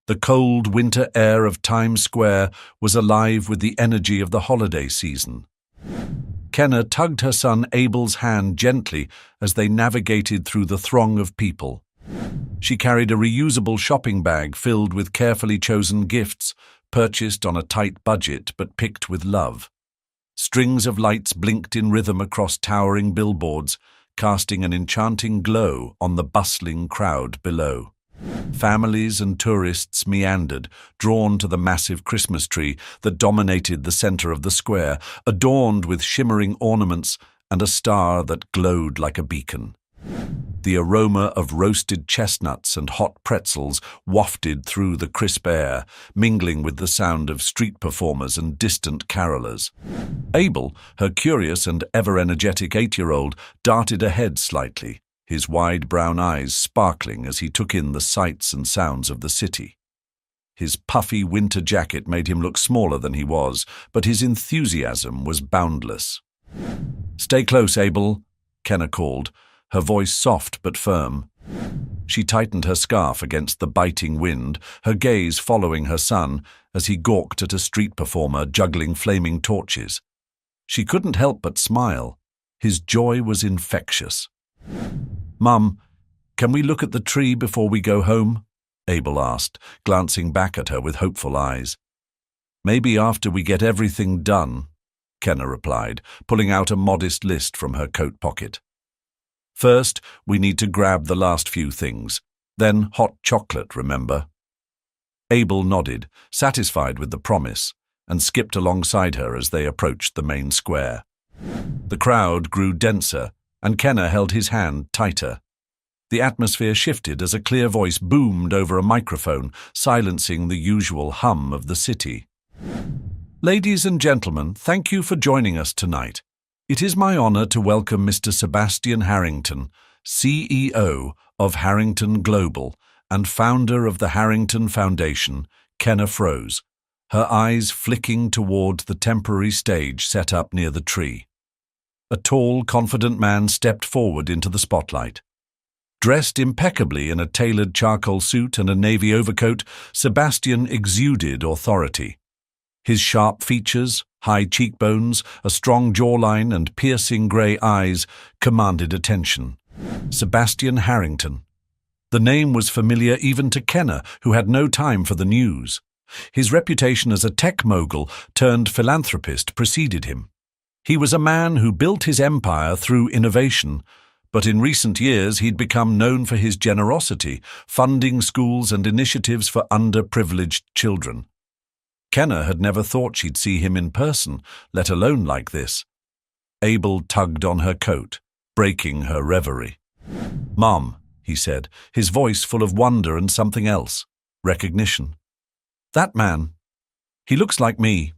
The cold winter air of Times Square was alive with the energy of the holiday season. Kenna tugged her son Abel's hand gently as they navigated through the throng of people. She carried a reusable shopping bag filled with carefully chosen gifts, purchased on a tight budget but picked with love. Strings of lights blinked in rhythm across towering billboards, casting an enchanting glow on the bustling crowd below. Families and tourists meandered, drawn to the massive Christmas tree that dominated the center of the square, adorned with shimmering ornaments and a star that glowed like a beacon. The aroma of roasted chestnuts and hot pretzels wafted through the crisp air, mingling with the sound of street performers and distant carolers. Abel, her curious and ever-energetic 8-year-old, darted ahead slightly, his wide brown eyes sparkling as he took in the sights and sounds of the city. His puffy winter jacket made him look smaller than he was, but his enthusiasm was boundless. "Stay close, Abel," Kenna called, her voice soft but firm. She tightened her scarf against the biting wind, her gaze following her son as he gawked at a street performer juggling flaming torches. She couldn't help but smile. His joy was infectious. "Mum, can we look at the tree before we go home?" Abel asked, glancing back at her with hopeful eyes. "Maybe after we get everything done," Kenna replied, pulling out a modest list from her coat pocket. "First, we need to grab the last few things. Then hot chocolate, remember?" Abel nodded, satisfied with the promise, and skipped alongside her as they approached the main square. The crowd grew denser, and Kenna held his hand tighter. The atmosphere shifted as a clear voice boomed over a microphone, silencing the usual hum of the city. "Ladies and gentlemen, thank you for joining us tonight. It is my honor to welcome Mr. Sebastian Harrington, CEO of Harrington Global and founder of the Harrington Foundation." Kenna froze, her eyes flicking toward the temporary stage set up near the tree. A tall, confident man stepped forward into the spotlight. Dressed impeccably in a tailored charcoal suit and a navy overcoat, Sebastian exuded authority. His sharp features, high cheekbones, a strong jawline, and piercing grey eyes commanded attention. Sebastian Harrington. The name was familiar even to Kenna, who had no time for the news. His reputation as a tech mogul turned philanthropist preceded him. He was a man who built his empire through innovation, but in recent years he'd become known for his generosity, funding schools and initiatives for underprivileged children. Kenna had never thought she'd see him in person, let alone like this. Abel tugged on her coat, breaking her reverie. "Mom," he said, his voice full of wonder and something else, recognition. "That man. He looks like me."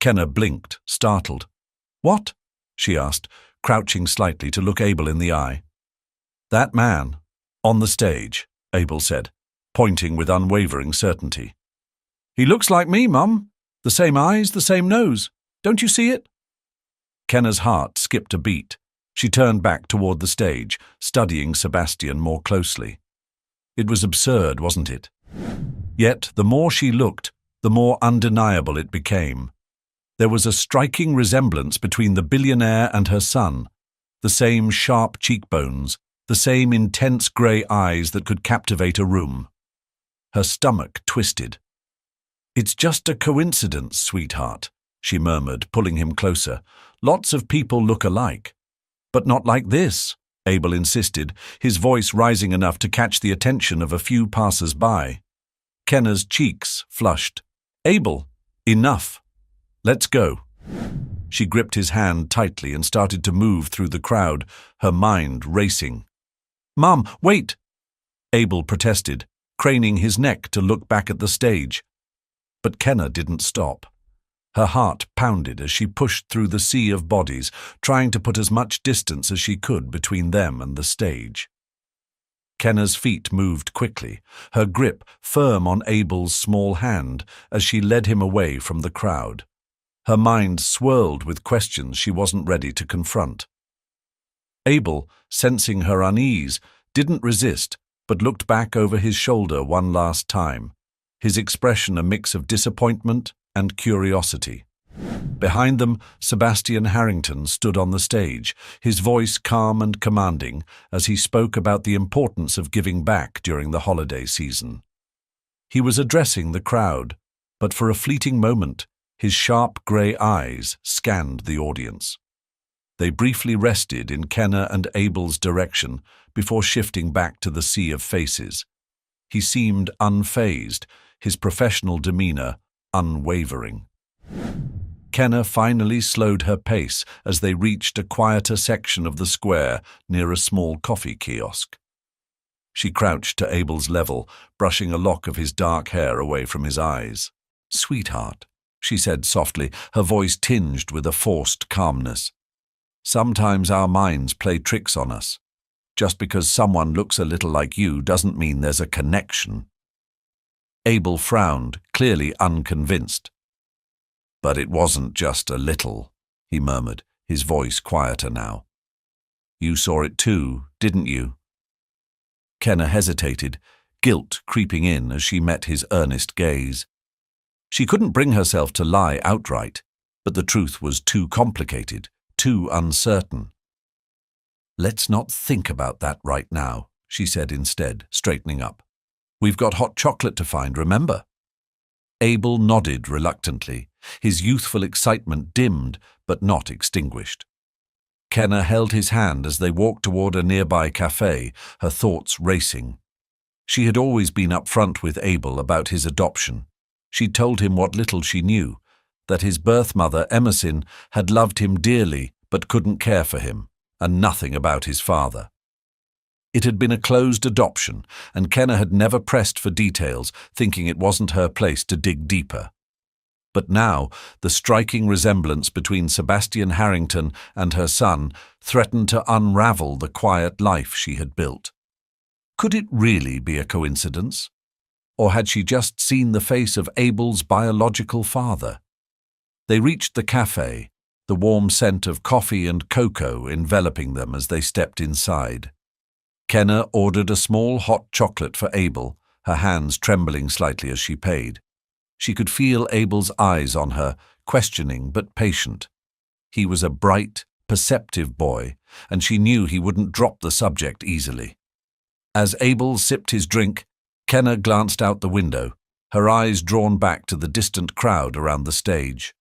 Kenna blinked, startled. "What?" she asked, crouching slightly to look Abel in the eye. "That man. On the stage," Abel said, pointing with unwavering certainty. "He looks like me, Mum. The same eyes, the same nose. Don't you see it?" Kenna's heart skipped a beat. She turned back toward the stage, studying Sebastian more closely. It was absurd, wasn't it? Yet, the more she looked, the more undeniable it became. There was a striking resemblance between the billionaire and her son, the same sharp cheekbones, the same intense grey eyes that could captivate a room. Her stomach twisted. "It's just a coincidence, sweetheart," she murmured, pulling him closer. "Lots of people look alike." "But not like this," Abel insisted, his voice rising enough to catch the attention of a few passers-by. Kenna's cheeks flushed. "Abel, enough. Let's go." She gripped his hand tightly and started to move through the crowd, her mind racing. "Mom, wait!" Abel protested, craning his neck to look back at the stage. But Kenna didn't stop. Her heart pounded as she pushed through the sea of bodies, trying to put as much distance as she could between them and the stage. Kenna's feet moved quickly, her grip firm on Abel's small hand as she led him away from the crowd. Her mind swirled with questions she wasn't ready to confront. Abel, sensing her unease, didn't resist, but looked back over his shoulder one last time, his expression a mix of disappointment and curiosity. Behind them, Sebastian Harrington stood on the stage, his voice calm and commanding as he spoke about the importance of giving back during the holiday season. He was addressing the crowd, but for a fleeting moment, his sharp grey eyes scanned the audience. They briefly rested in Kenna and Abel's direction before shifting back to the sea of faces. He seemed unfazed, his professional demeanour unwavering. Kenna finally slowed her pace as they reached a quieter section of the square near a small coffee kiosk. She crouched to Abel's level, brushing a lock of his dark hair away from his eyes. "Sweetheart," she said softly, her voice tinged with a forced calmness. "Sometimes our minds play tricks on us. Just because someone looks a little like you doesn't mean there's a connection." Abel frowned, clearly unconvinced. "But it wasn't just a little," he murmured, his voice quieter now. "You saw it too, didn't you?" Kenna hesitated, guilt creeping in as she met his earnest gaze. She couldn't bring herself to lie outright, but the truth was too complicated, too uncertain. "Let's not think about that right now," she said instead, straightening up. "We've got hot chocolate to find, remember?" Abel nodded reluctantly, his youthful excitement dimmed but not extinguished. Kenna held his hand as they walked toward a nearby cafe, her thoughts racing. She had always been upfront with Abel about his adoption. She'd told him what little she knew, that his birth mother, Emerson, had loved him dearly but couldn't care for him, and nothing about his father. It had been a closed adoption, and Kenna had never pressed for details, thinking it wasn't her place to dig deeper. But now, the striking resemblance between Sebastian Harrington and her son threatened to unravel the quiet life she had built. Could it really be a coincidence? Or had she just seen the face of Abel's biological father? They reached the cafe, the warm scent of coffee and cocoa enveloping them as they stepped inside. Kenna ordered a small hot chocolate for Abel, her hands trembling slightly as she paid. She could feel Abel's eyes on her, questioning but patient. He was a bright, perceptive boy, and she knew he wouldn't drop the subject easily. As Abel sipped his drink, Kenna glanced out the window, her eyes drawn back to the distant crowd around the stage.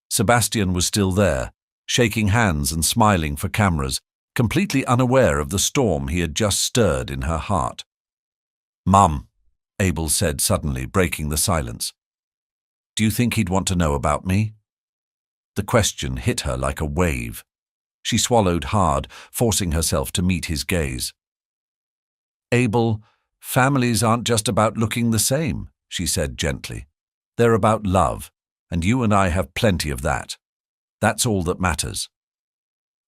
Sebastian was still there, shaking hands and smiling for cameras, completely unaware of the storm he had just stirred in her heart. "Mum," Abel said suddenly, breaking the silence. "Do you think he'd want to know about me?" The question hit her like a wave. She swallowed hard, forcing herself to meet his gaze. "Abel, families aren't just about looking the same," she said gently. "They're about love, and you and I have plenty of that. That's all that matters."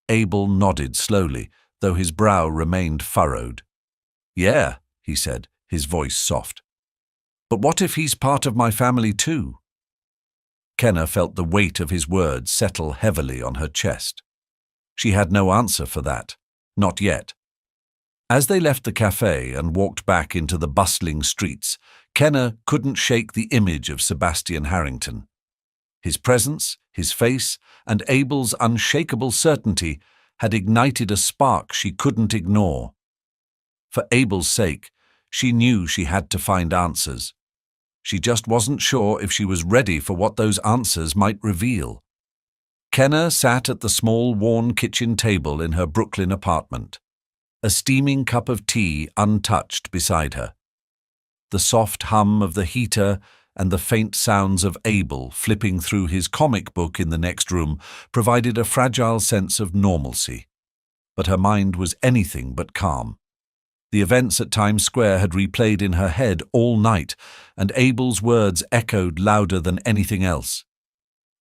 Abel nodded slowly, though his brow remained furrowed. "Yeah," he said, his voice soft. "But what if he's part of my family too?" Kenna felt the weight of his words settle heavily on her chest. She had no answer for that, not yet. As they left the cafe and walked back into the bustling streets, Kenna couldn't shake the image of Sebastian Harrington. His presence, his face, and Abel's unshakable certainty had ignited a spark she couldn't ignore. For Abel's sake, she knew she had to find answers. She just wasn't sure if she was ready for what those answers might reveal. Kenna sat at the small, worn kitchen table in her Brooklyn apartment, a steaming cup of tea untouched beside her. The soft hum of the heater and the faint sounds of Abel flipping through his comic book in the next room provided a fragile sense of normalcy. But her mind was anything but calm. The events at Times Square had replayed in her head all night, and Abel's words echoed louder than anything else.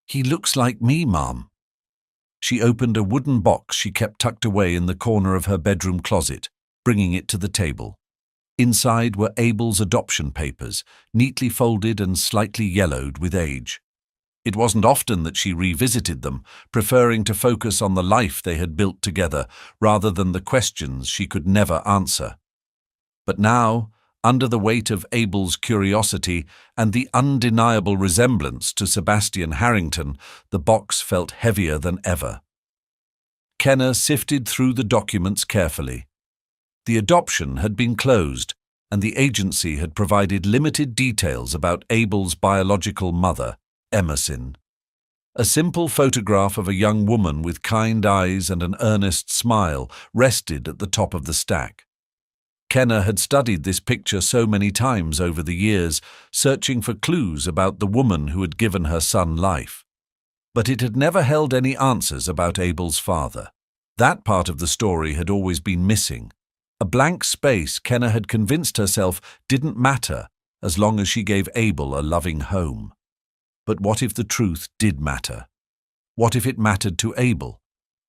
"He looks like me, Mom." She opened a wooden box she kept tucked away in the corner of her bedroom closet, bringing it to the table. Inside were Abel's adoption papers, neatly folded and slightly yellowed with age. It wasn't often that she revisited them, preferring to focus on the life they had built together rather than the questions she could never answer. But now, Under the weight of Abel's curiosity and the undeniable resemblance to Sebastian Harrington, the box felt heavier than ever. Kenna sifted through the documents carefully. The adoption had been closed, and the agency had provided limited details about Abel's biological mother, Emerson. A simple photograph of a young woman with kind eyes and an earnest smile rested at the top of the stack. Kenna had studied this picture so many times over the years, searching for clues about the woman who had given her son life. But it had never held any answers about Abel's father. That part of the story had always been missing. A blank space Kenna had convinced herself didn't matter as long as she gave Abel a loving home. But what if the truth did matter? What if it mattered to Abel?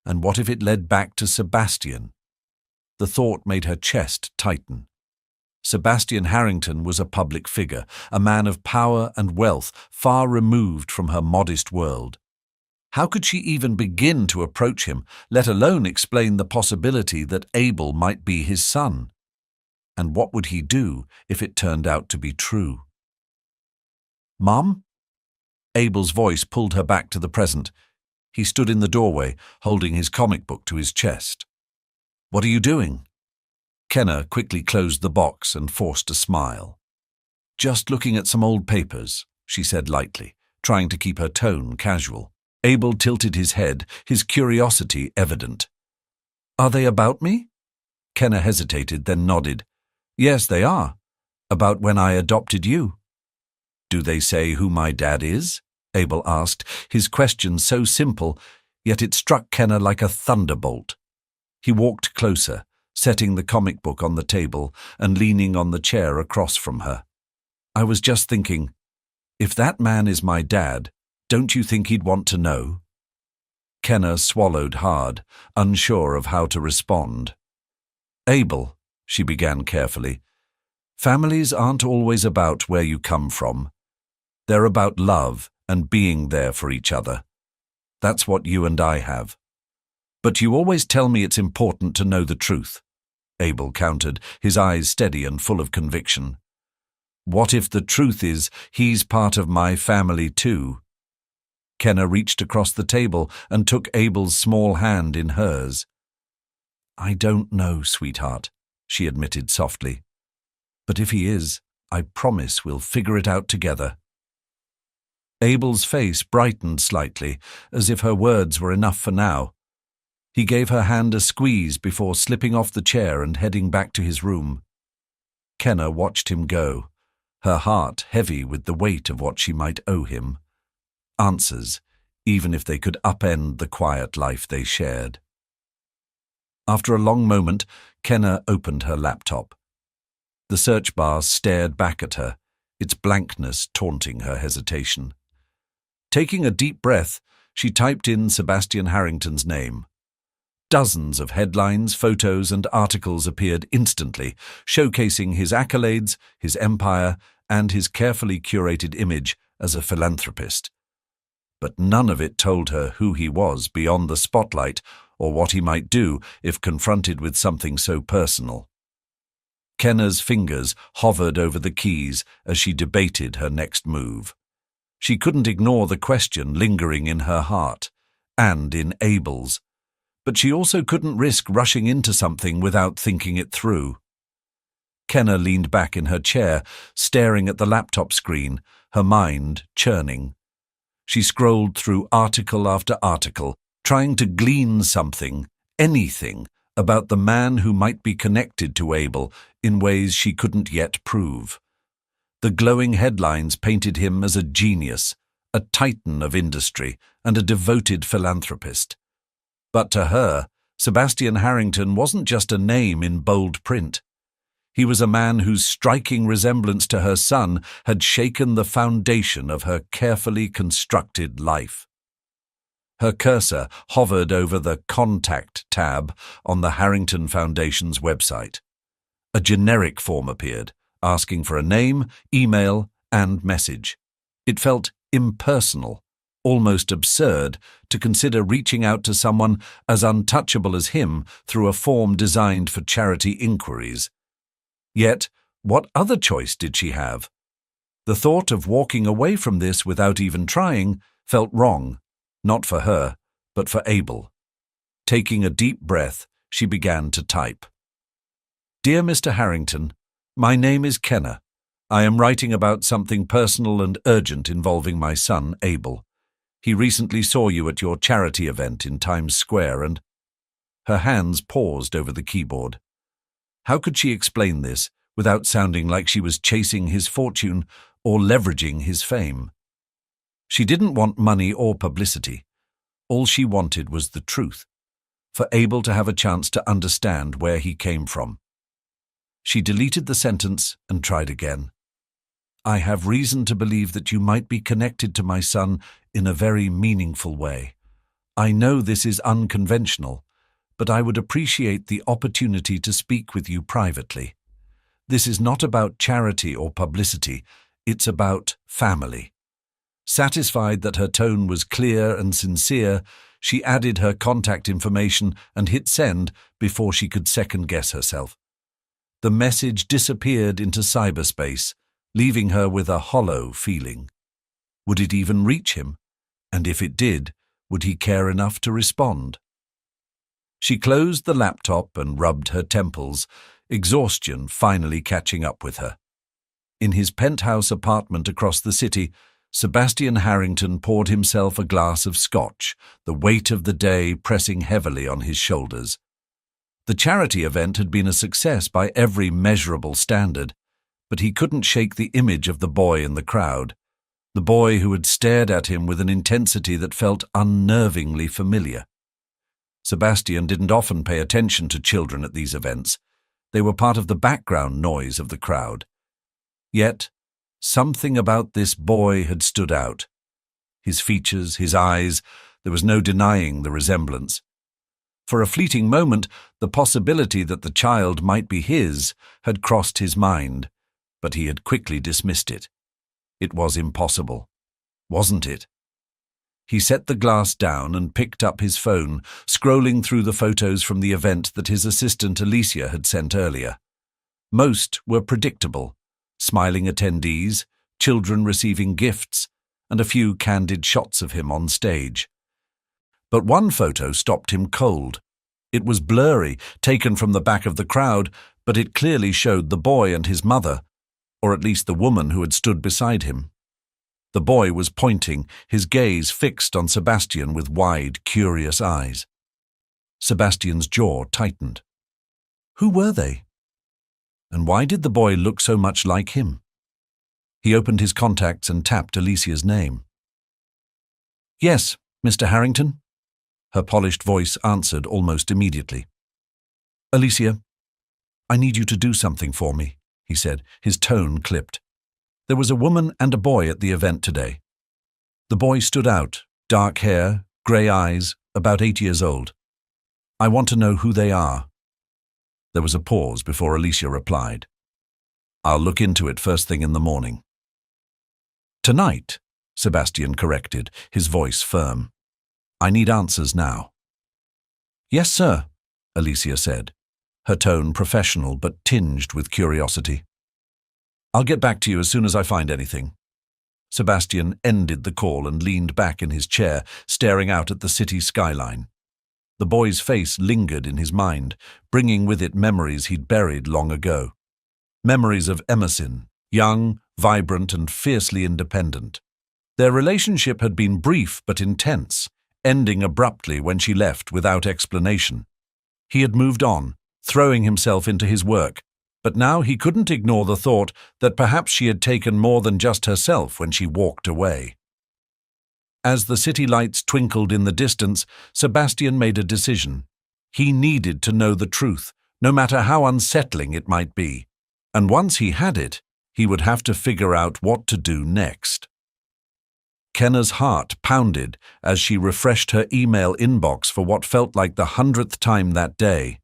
And what if it led back to Sebastian? The thought made her chest tighten. Sebastian Harrington was a public figure, a man of power and wealth, far removed from her modest world. How could she even begin to approach him, let alone explain the possibility that Abel might be his son? And what would he do if it turned out to be true? "Mom?" Abel's voice pulled her back to the present. He stood in the doorway, holding his comic book to his chest. "What are you doing?" Kenna quickly closed the box and forced a smile. "Just looking at some old papers," she said lightly, trying to keep her tone casual. Abel tilted his head, his curiosity evident. "Are they about me?" Kenna hesitated, then nodded. "Yes, they are. About when I adopted you." "Do they say who my dad is?" Abel asked, his question so simple, yet it struck Kenna like a thunderbolt. He walked closer, setting the comic book on the table and leaning on the chair across from her. "I was just thinking, if that man is my dad, don't you think he'd want to know?" Kenna swallowed hard, unsure of how to respond. "Abel," she began carefully, "families aren't always about where you come from. They're about love and being there for each other. That's what you and I have. But you always tell me it's important to know the truth," Abel countered, his eyes steady and full of conviction. "What if the truth is he's part of my family too?" Kenna reached across the table and took Abel's small hand in hers. "I don't know, sweetheart," she admitted softly. "But if he is, I promise we'll figure it out together." Abel's face brightened slightly, as if her words were enough for now. He gave her hand a squeeze before slipping off the chair and heading back to his room. Kenna watched him go, her heart heavy with the weight of what she might owe him. Answers, even if they could upend the quiet life they shared. After a long moment, Kenna opened her laptop. The search bar stared back at her, its blankness taunting her hesitation. Taking a deep breath, she typed in Sebastian Harrington's name. Dozens of headlines, photos, and articles appeared instantly, showcasing his accolades, his empire, and his carefully curated image as a philanthropist. But none of it told her who he was beyond the spotlight or what he might do if confronted with something so personal. Kenna's fingers hovered over the keys as she debated her next move. She couldn't ignore the question lingering in her heart, and in Abel's. But she also couldn't risk rushing into something without thinking it through. Kenna leaned back in her chair, staring at the laptop screen, her mind churning. She scrolled through article after article, trying to glean something, anything, about the man who might be connected to Abel in ways she couldn't yet prove. The glowing headlines painted him as a genius, a titan of industry, and a devoted philanthropist. But to her, Sebastian Harrington wasn't just a name in bold print. He was a man whose striking resemblance to her son had shaken the foundation of her carefully constructed life. Her cursor hovered over the Contact tab on the Harrington Foundation's website. A generic form appeared, asking for a name, email, and message. It felt impersonal, almost absurd, to consider reaching out to someone as untouchable as him through a form designed for charity inquiries. Yet, What other choice did she have? The thought of walking away from this without even trying felt wrong, not for her, but for Abel. Taking a deep breath, she began to type. Dear Mr. Harrington, my name is Kenna. I am writing about something personal and urgent involving my son, Abel. He recently saw you at your charity event in Times Square and... Her hands paused over the keyboard. How could she explain this without sounding like she was chasing his fortune or leveraging his fame? She didn't want money or publicity. All she wanted was the truth, for Abel to have a chance to understand where he came from. She deleted the sentence and tried again. I have reason to believe that you might be connected to my son in a very meaningful way. I know this is unconventional, but I would appreciate the opportunity to speak with you privately. This is not about charity or publicity, it's about family. Satisfied that her tone was clear and sincere, she added her contact information and hit send before she could second-guess herself. The message disappeared into cyberspace, leaving her with a hollow feeling. Would it even reach him? And if it did, would he care enough to respond? She closed the laptop and rubbed her temples, exhaustion finally catching up with her. In his penthouse apartment across the city, Sebastian Harrington poured himself a glass of scotch, the weight of the day pressing heavily on his shoulders. The charity event had been a success by every measurable standard, but he couldn't shake the image of the boy in the crowd, the boy who had stared at him with an intensity that felt unnervingly familiar. Sebastian didn't often pay attention to children at these events. They were part of the background noise of the crowd. Yet, something about this boy had stood out. His features, his eyes, there was no denying the resemblance. For a fleeting moment, the possibility that the child might be his had crossed his mind, but he had quickly dismissed it. It was impossible, wasn't it? He set the glass down and picked up his phone, scrolling through the photos from the event that his assistant Alicia had sent earlier. Most were predictable: smiling attendees, children receiving gifts, and a few candid shots of him on stage. But one photo stopped him cold. It was blurry, taken from the back of the crowd, but it clearly showed the boy and his mother, or at least the woman who had stood beside him. The boy was pointing, his gaze fixed on Sebastian with wide, curious eyes. Sebastian's jaw tightened. Who were they? And why did the boy look so much like him? He opened his contacts and tapped Alicia's name. Yes, Mr. Harrington? Her polished voice answered almost immediately. Alicia, I need you to do something for me, he said, his tone clipped. There was a woman and a boy at the event today. The boy stood out, dark hair, grey eyes, about 8 years old. I want to know who they are. There was a pause before Alicia replied. I'll look into it first thing in the morning. Tonight, Sebastian corrected, his voice firm. I need answers now. Yes, sir, Alicia said, her tone professional but tinged with curiosity. I'll get back to you as soon as I find anything. Sebastian ended the call and leaned back in his chair, staring out at the city skyline. The boy's face lingered in his mind, bringing with it memories he'd buried long ago. Memories of Emerson, young, vibrant, and fiercely independent. Their relationship had been brief but intense, ending abruptly when she left without explanation. He had moved on, throwing himself into his work, but now he couldn't ignore the thought that perhaps she had taken more than just herself when she walked away. As the city lights twinkled in the distance, Sebastian made a decision. He needed to know the truth, no matter how unsettling it might be. And once he had it, he would have to figure out what to do next. Kenna's heart pounded as she refreshed her email inbox for what felt like the 100th time that day.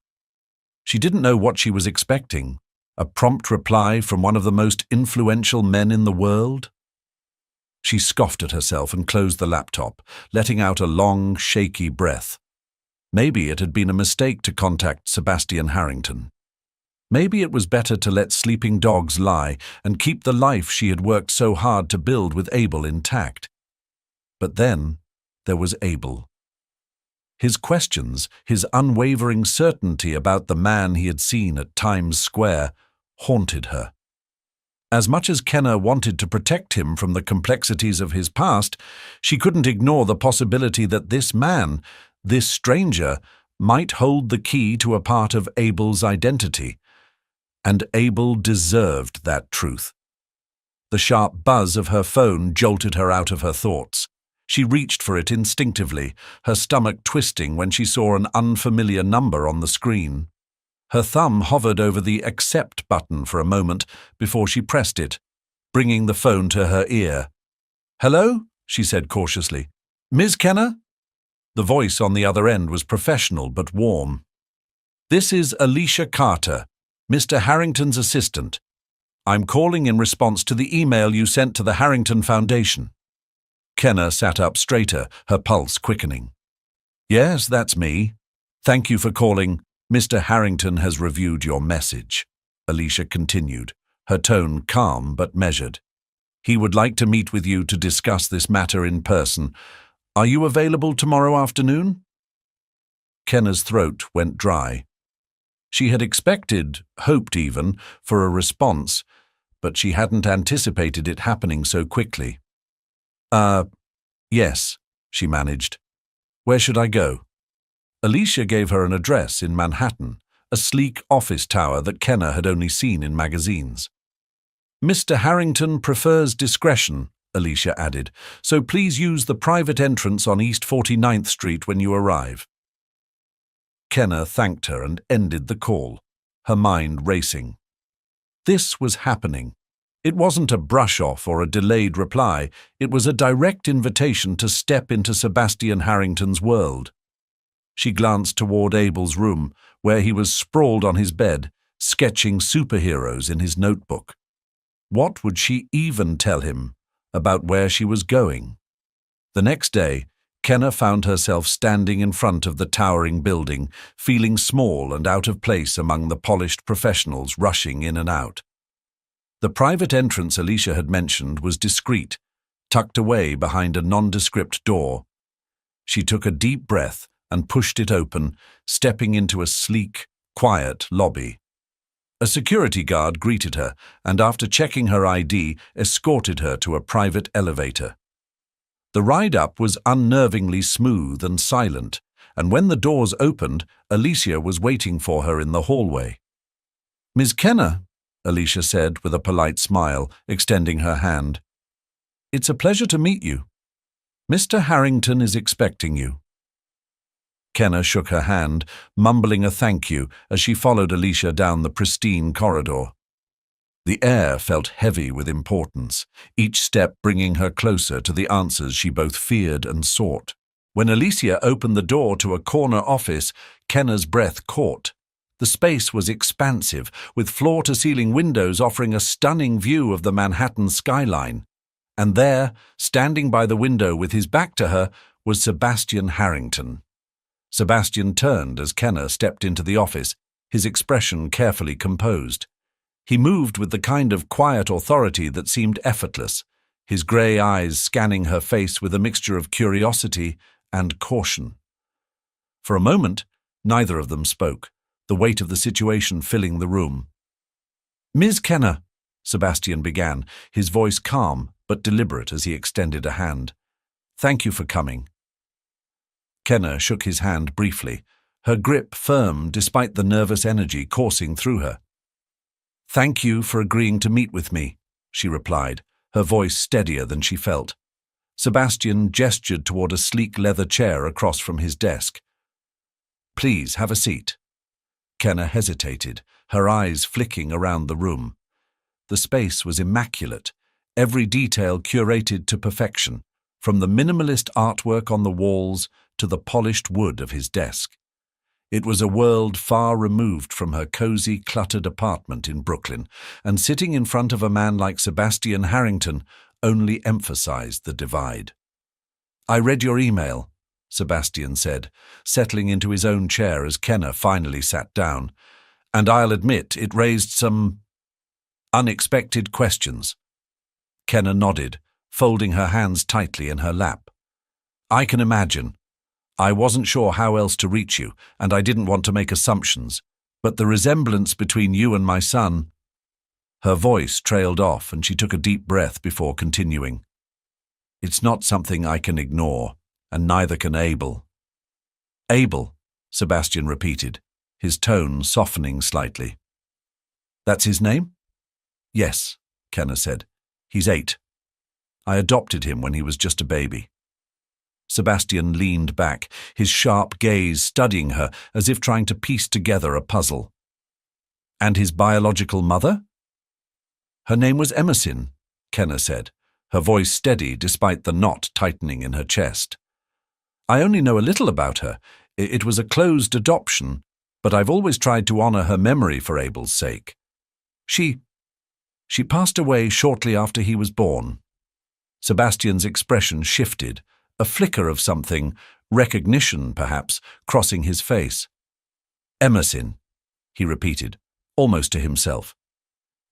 She didn't know what she was expecting. A prompt reply from one of the most influential men in the world? She scoffed at herself and closed the laptop, letting out a long, shaky breath. Maybe it had been a mistake to contact Sebastian Harrington. Maybe it was better to let sleeping dogs lie and keep the life she had worked so hard to build with Abel intact. But then there was Abel. His questions, his unwavering certainty about the man he had seen at Times Square, haunted her. As much as Kenna wanted to protect him from the complexities of his past, she couldn't ignore the possibility that this man, this stranger, might hold the key to a part of Abel's identity. And Abel deserved that truth. The sharp buzz of her phone jolted her out of her thoughts. She reached for it instinctively, her stomach twisting when she saw an unfamiliar number on the screen. Her thumb hovered over the accept button for a moment before she pressed it, bringing the phone to her ear. "Hello?" she said cautiously. "Ms. Kenna?" The voice on the other end was professional but warm. "This is Alicia Carter, Mr. Harrington's assistant. I'm calling in response to the email you sent to the Harrington Foundation." Kenna sat up straighter, her pulse quickening. "Yes, that's me. Thank you for calling. Mr. Harrington has reviewed your message," Alicia continued, her tone calm but measured. "He would like to meet with you to discuss this matter in person. Are you available tomorrow afternoon?" Kenna's throat went dry. She had expected, hoped even, for a response, but she hadn't anticipated it happening so quickly. Yes," she managed. "Where should I go?" Alicia gave her an address in Manhattan, a sleek office tower that Kenna had only seen in magazines. "Mr. Harrington prefers discretion," Alicia added, "so please use the private entrance on East 49th Street when you arrive." Kenna thanked her and ended the call, her mind racing. This was happening. It wasn't a brush-off or a delayed reply. It was a direct invitation to step into Sebastian Harrington's world. She glanced toward Abel's room, where he was sprawled on his bed, sketching superheroes in his notebook. What would she even tell him about where she was going? The next day, Kenna found herself standing in front of the towering building, feeling small and out of place among the polished professionals rushing in and out. The private entrance Alicia had mentioned was discreet, tucked away behind a nondescript door. She took a deep breath and pushed it open, stepping into a sleek, quiet lobby. A security guard greeted her and, after checking her ID, escorted her to a private elevator. The ride up was unnervingly smooth and silent, and when the doors opened, Alicia was waiting for her in the hallway. "Ms. Kenna," Alicia said with a polite smile, extending her hand. "It's a pleasure to meet you. Mr. Harrington is expecting you." Kenna shook her hand, mumbling a thank you as she followed Alicia down the pristine corridor. The air felt heavy with importance, each step bringing her closer to the answers she both feared and sought. When Alicia opened the door to a corner office, Kenna's breath caught. The space was expansive, with floor-to-ceiling windows offering a stunning view of the Manhattan skyline. And there, standing by the window with his back to her, was Sebastian Harrington. Sebastian turned as Kenna stepped into the office, his expression carefully composed. He moved with the kind of quiet authority that seemed effortless, his grey eyes scanning her face with a mixture of curiosity and caution. For a moment, neither of them spoke, the weight of the situation filling the room. "Ms. Kenna," Sebastian began, his voice calm but deliberate as he extended a hand. "Thank you for coming." Kenna shook his hand briefly, her grip firm despite the nervous energy coursing through her. "Thank you for agreeing to meet with me," she replied, her voice steadier than she felt. Sebastian gestured toward a sleek leather chair across from his desk. "Please, have a seat." Kenna hesitated, her eyes flicking around the room. The space was immaculate, every detail curated to perfection, from the minimalist artwork on the walls to the polished wood of his desk. It was a world far removed from her cozy, cluttered apartment in Brooklyn, and sitting in front of a man like Sebastian Harrington only emphasized the divide. "I read your email," Sebastian said, settling into his own chair as Kenna finally sat down. And I'll admit it raised some unexpected questions. Kenna nodded, folding her hands tightly in her lap. I can imagine. I wasn't sure how else to reach you, and I didn't want to make assumptions, but the resemblance between you and my son— Her voice trailed off, and she took a deep breath before continuing. It's not something I can ignore, and neither can Abel. Abel, Sebastian repeated, his tone softening slightly. That's his name? Yes, Kenna said. He's 8. I adopted him when he was just a baby. Sebastian leaned back, his sharp gaze studying her as if trying to piece together a puzzle. And his biological mother? Her name was Emerson, Kenna said, her voice steady despite the knot tightening in her chest. I only know a little about her. It was a closed adoption, but I've always tried to honor her memory for Abel's sake. She passed away shortly after he was born. Sebastian's expression shifted, a flicker of something, recognition perhaps, crossing his face. Emerson, he repeated, almost to himself.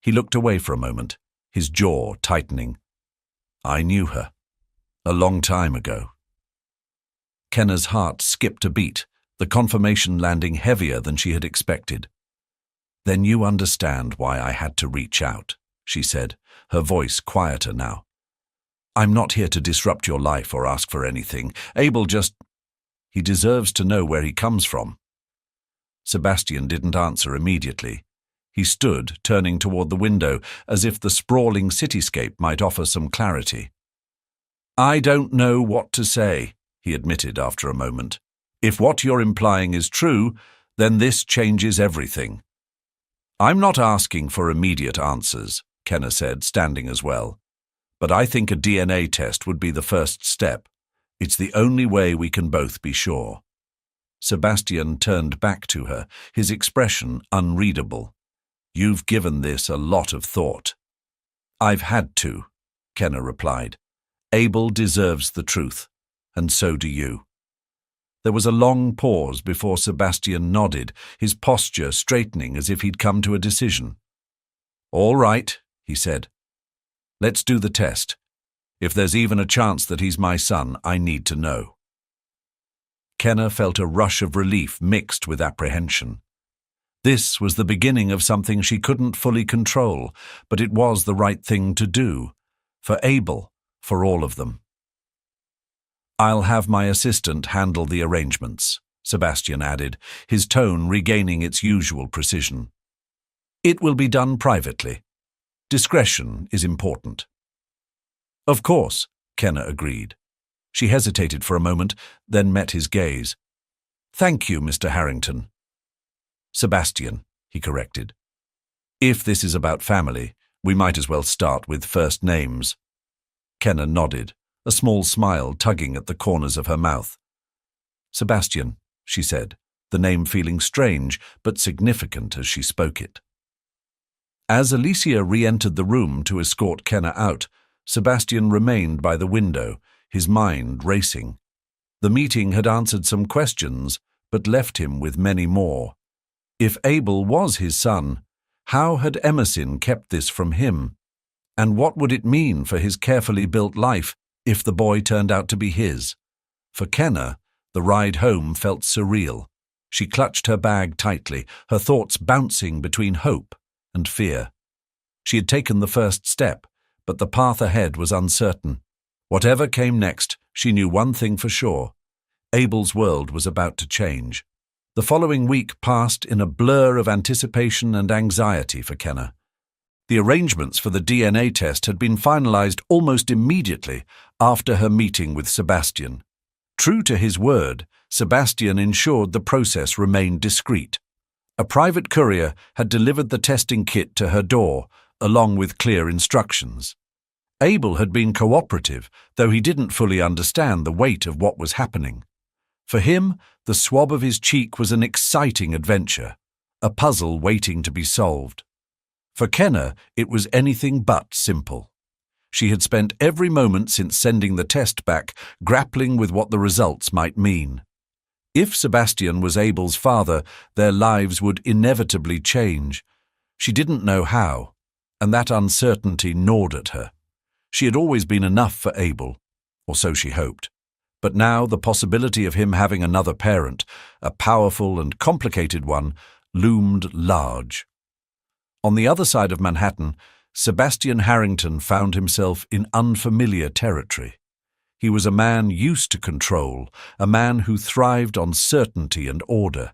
He looked away for a moment, his jaw tightening. I knew her. A long time ago. Kenna's heart skipped a beat, the confirmation landing heavier than she had expected. Then you understand why I had to reach out, she said, her voice quieter now. I'm not here to disrupt your life or ask for anything. Abel he deserves to know where he comes from. Sebastian didn't answer immediately. He stood, turning toward the window, as if the sprawling cityscape might offer some clarity. I don't know what to say, he admitted after a moment. If what you're implying is true, then this changes everything. I'm not asking for immediate answers, Kenna said, standing as well. But I think a DNA test would be the first step. It's the only way we can both be sure. Sebastian turned back to her, his expression unreadable. You've given this a lot of thought. I've had to, Kenna replied. Abel deserves the truth, and so do you. There was a long pause before Sebastian nodded, his posture straightening as if he'd come to a decision. All right, he said. Let's do the test. If there's even a chance that he's my son, I need to know. Kenna felt a rush of relief mixed with apprehension. This was the beginning of something she couldn't fully control, but it was the right thing to do. For Abel, for all of them. I'll have my assistant handle the arrangements, Sebastian added, his tone regaining its usual precision. It will be done privately. Discretion is important. Of course, Kenna agreed. She hesitated for a moment, then met his gaze. Thank you, Mr. Harrington. Sebastian, he corrected. If this is about family, we might as well start with first names. Kenna nodded, a small smile tugging at the corners of her mouth. Sebastian, she said, the name feeling strange but significant as she spoke it. As Alicia re-entered the room to escort Kenna out, Sebastian remained by the window, his mind racing. The meeting had answered some questions, but left him with many more. If Abel was his son, how had Emerson kept this from him? And what would it mean for his carefully built life if the boy turned out to be his? For Kenna, the ride home felt surreal. She clutched her bag tightly, her thoughts bouncing between hope and fear. She had taken the first step, but the path ahead was uncertain. Whatever came next, she knew one thing for sure. Abel's world was about to change. The following week passed in a blur of anticipation and anxiety for Kenna. The arrangements for the DNA test had been finalized almost immediately after her meeting with Sebastian. True to his word, Sebastian ensured the process remained discreet. A private courier had delivered the testing kit to her door, along with clear instructions. Abel had been cooperative, though he didn't fully understand the weight of what was happening. For him, the swab of his cheek was an exciting adventure, a puzzle waiting to be solved. For Kenna, it was anything but simple. She had spent every moment since sending the test back grappling with what the results might mean. If Sebastian was Abel's father, their lives would inevitably change. She didn't know how, and that uncertainty gnawed at her. She had always been enough for Abel, or so she hoped. But now the possibility of him having another parent, a powerful and complicated one, loomed large. On the other side of Manhattan, Sebastian Harrington found himself in unfamiliar territory. He was a man used to control, a man who thrived on certainty and order.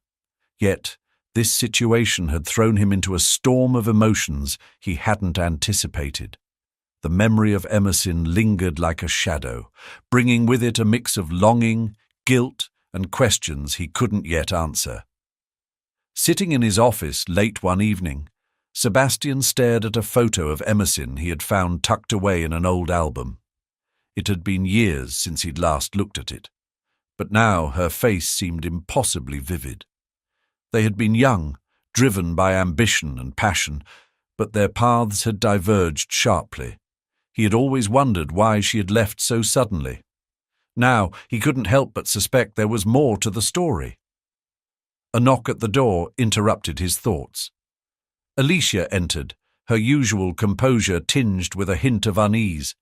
Yet, this situation had thrown him into a storm of emotions he hadn't anticipated. The memory of Emerson lingered like a shadow, bringing with it a mix of longing, guilt, and questions he couldn't yet answer. Sitting in his office late one evening, Sebastian stared at a photo of Emerson he had found tucked away in an old album. It had been years since he'd last looked at it, but now her face seemed impossibly vivid. They had been young, driven by ambition and passion, but their paths had diverged sharply. He had always wondered why she had left so suddenly. Now he couldn't help but suspect there was more to the story. A knock at the door interrupted his thoughts. Alicia entered, her usual composure tinged with a hint of unease.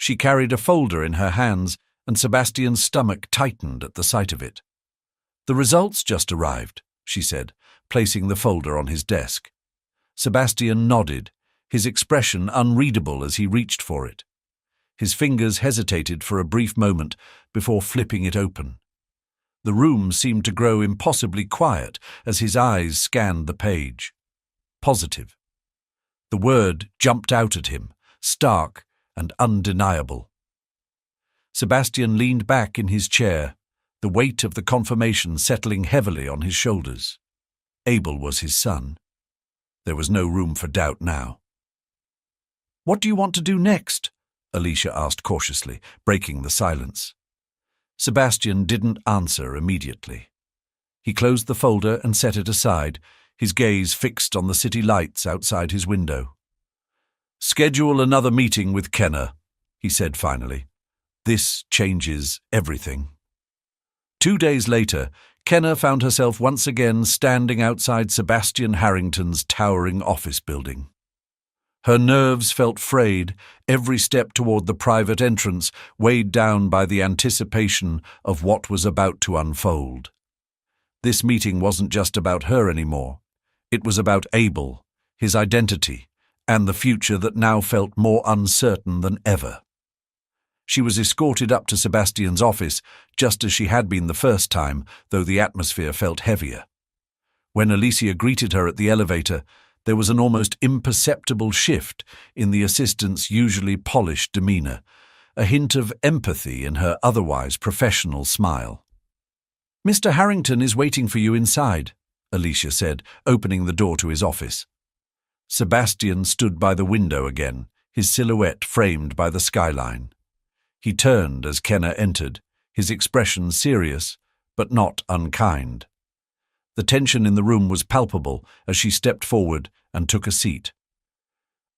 She carried a folder in her hands, and Sebastian's stomach tightened at the sight of it. "The results just arrived," she said, placing the folder on his desk. Sebastian nodded, his expression unreadable as he reached for it. His fingers hesitated for a brief moment before flipping it open. The room seemed to grow impossibly quiet as his eyes scanned the page. Positive. The word jumped out at him, stark and undeniable. Sebastian leaned back in his chair, the weight of the confirmation settling heavily on his shoulders. Abel was his son. There was no room for doubt now. "What do you want to do next?" Alicia asked cautiously, breaking the silence. Sebastian didn't answer immediately. He closed the folder and set it aside, his gaze fixed on the city lights outside his window. "Schedule another meeting with Kenner," he said finally. "This changes everything." 2 days later, Kenner found herself once again standing outside Sebastian Harrington's towering office building. Her nerves felt frayed, every step toward the private entrance weighed down by the anticipation of what was about to unfold. This meeting wasn't just about her anymore. It was about Abel, his identity, and the future that now felt more uncertain than ever. She was escorted up to Sebastian's office, just as she had been the first time, though the atmosphere felt heavier. When Alicia greeted her at the elevator, there was an almost imperceptible shift in the assistant's usually polished demeanor, a hint of empathy in her otherwise professional smile. "Mr. Harrington is waiting for you inside," Alicia said, opening the door to his office. Sebastian stood by the window again, his silhouette framed by the skyline. He turned as Kenner entered, his expression serious, but not unkind. The tension in the room was palpable as she stepped forward and took a seat.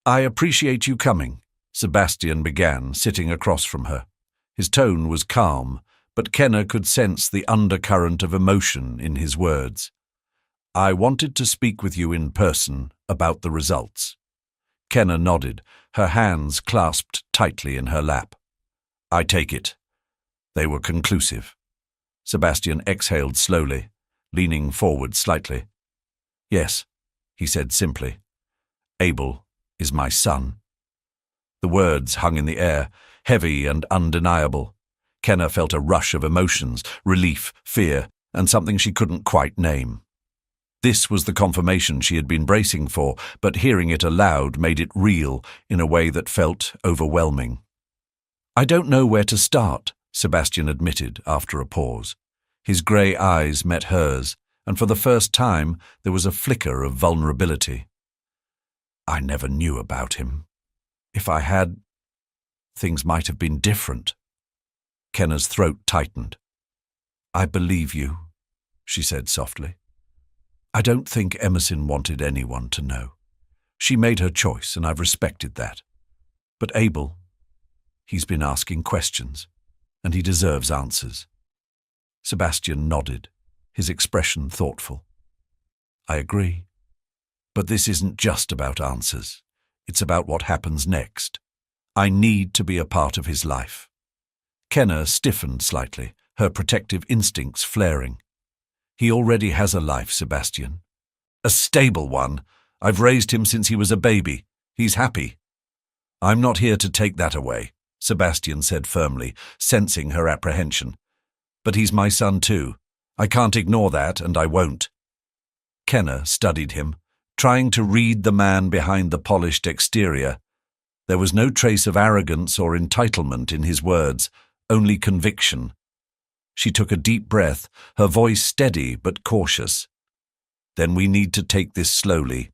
"I appreciate you coming," Sebastian began, sitting across from her. His tone was calm, but Kenner could sense the undercurrent of emotion in his words. "I wanted to speak with you in person about the results." Kenner nodded, her hands clasped tightly in her lap. "I take it. They were conclusive." Sebastian exhaled slowly, leaning forward slightly. "Yes," he said simply. "Abel is my son." The words hung in the air, heavy and undeniable. Kenner felt a rush of emotions, relief, fear, and something she couldn't quite name. This was the confirmation she had been bracing for, but hearing it aloud made it real in a way that felt overwhelming. "I don't know where to start," Sebastian admitted after a pause. His grey eyes met hers, and for the first time there was a flicker of vulnerability. "I never knew about him. If I had, things might have been different." Kenner's throat tightened. "I believe you," she said softly. "I don't think Emerson wanted anyone to know. She made her choice, and I've respected that. But Abel, he's been asking questions, and he deserves answers." Sebastian nodded, his expression thoughtful. I agree. But this isn't just about answers. It's about what happens next. I need to be a part of his life. Kenna stiffened slightly, her protective instincts flaring. He already has a life, Sebastian. A stable one. I've raised him since he was a baby. He's happy. I'm not here to take that away, Sebastian said firmly, sensing her apprehension. But he's my son too. I can't ignore that, and I won't. Kenna studied him, trying to read the man behind the polished exterior. There was no trace of arrogance or entitlement in his words, only conviction. She took a deep breath, her voice steady but cautious. Then we need to take this slowly.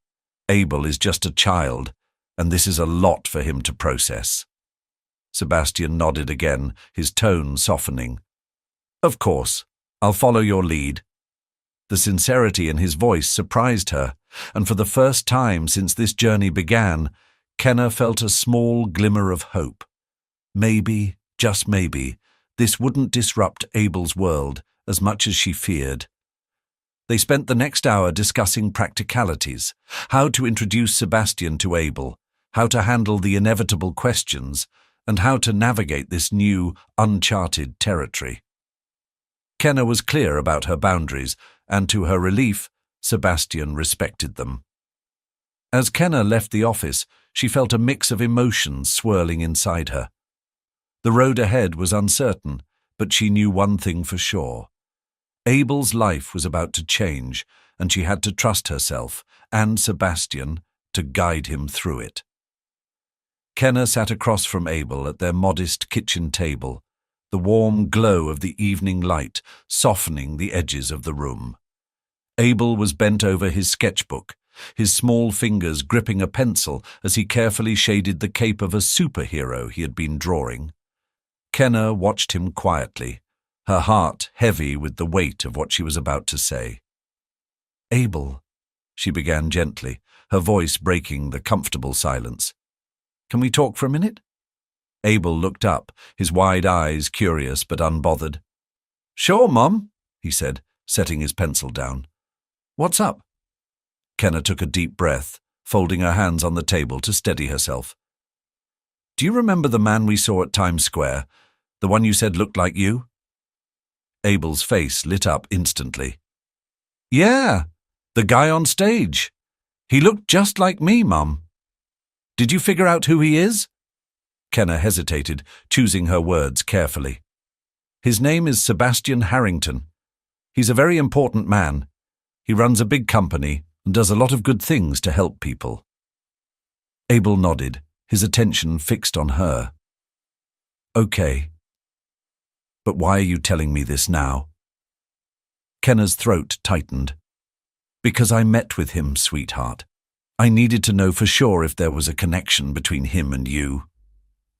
Abel is just a child, and this is a lot for him to process. Sebastian nodded again, his tone softening. Of course, I'll follow your lead. The sincerity in his voice surprised her, and for the first time since this journey began, Kenna felt a small glimmer of hope. Maybe, just maybe, this wouldn't disrupt Abel's world as much as she feared. They spent the next hour discussing practicalities, how to introduce Sebastian to Abel, how to handle the inevitable questions, and how to navigate this new, uncharted territory. Kenna was clear about her boundaries, and to her relief, Sebastian respected them. As Kenna left the office, she felt a mix of emotions swirling inside her. The road ahead was uncertain, but she knew one thing for sure. Abel's life was about to change, and she had to trust herself and Sebastian to guide him through it. Kenna sat across from Abel at their modest kitchen table, the warm glow of the evening light softening the edges of the room. Abel was bent over his sketchbook, his small fingers gripping a pencil as he carefully shaded the cape of a superhero he had been drawing. Kenna watched him quietly, her heart heavy with the weight of what she was about to say. Abel, she began gently, her voice breaking the comfortable silence. Can we talk for a minute? Abel looked up, his wide eyes curious but unbothered. Sure, Mum, he said, setting his pencil down. What's up? Kenna took a deep breath, folding her hands on the table to steady herself. Do you remember the man we saw at Times Square, the one you said looked like you? Abel's face lit up instantly. Yeah, the guy on stage. He looked just like me, Mum. Did you figure out who he is? Kenna hesitated, choosing her words carefully. His name is Sebastian Harrington. He's a very important man. He runs a big company and does a lot of good things to help people. Abel nodded, his attention fixed on her. Okay. But why are you telling me this now? Kenna's throat tightened. Because I met with him, sweetheart. I needed to know for sure if there was a connection between him and you.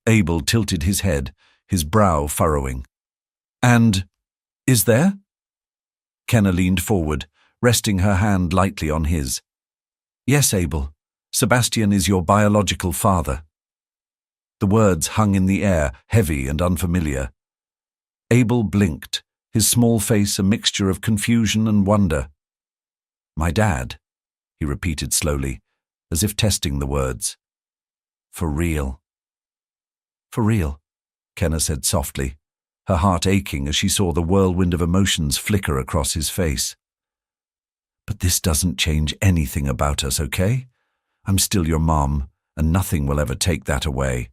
Abel tilted his head, his brow furrowing. And is there? Kenna leaned forward, resting her hand lightly on his. Yes, Abel. Sebastian is your biological father. The words hung in the air, heavy and unfamiliar. Abel blinked, his small face a mixture of confusion and wonder. My dad, he repeated slowly, as if testing the words. For real. For real, Kenna said softly, her heart aching as she saw the whirlwind of emotions flicker across his face. But this doesn't change anything about us, okay? I'm still your mom, and nothing will ever take that away.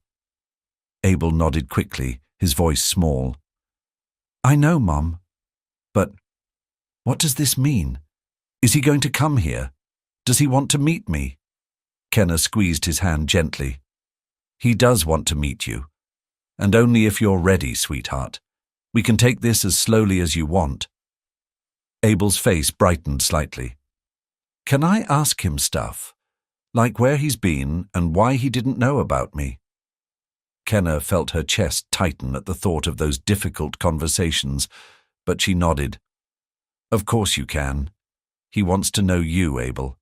Abel nodded quickly, his voice small. I know, Mom. But what does this mean? Is he going to come here? Does he want to meet me? Kenna squeezed his hand gently. He does want to meet you. And only if you're ready, sweetheart. We can take this as slowly as you want. Abel's face brightened slightly. Can I ask him stuff? Like where he's been and why he didn't know about me? Kenna felt her chest tighten at the thought of those difficult conversations, but she nodded. Of course you can. He wants to know you, Abel.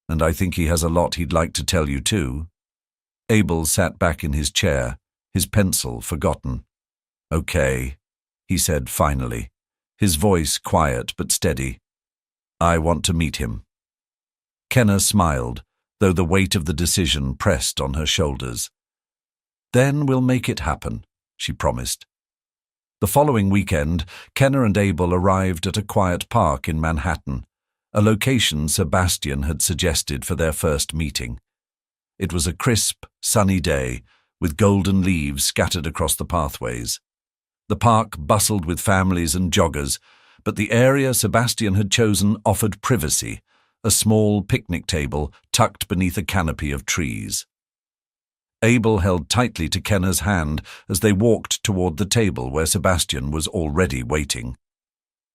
And I think he has a lot he'd like to tell you too. Abel sat back in his chair, his pencil forgotten. Okay, he said finally, his voice quiet but steady. I want to meet him. Kenna smiled, though the weight of the decision pressed on her shoulders. Then we'll make it happen, she promised. The following weekend, Kenna and Abel arrived at a quiet park in Manhattan, a location Sebastian had suggested for their first meeting. It was a crisp, sunny day, with golden leaves scattered across the pathways. The park bustled with families and joggers, but the area Sebastian had chosen offered privacy, a small picnic table tucked beneath a canopy of trees. Abel held tightly to Kenna's hand as they walked toward the table where Sebastian was already waiting.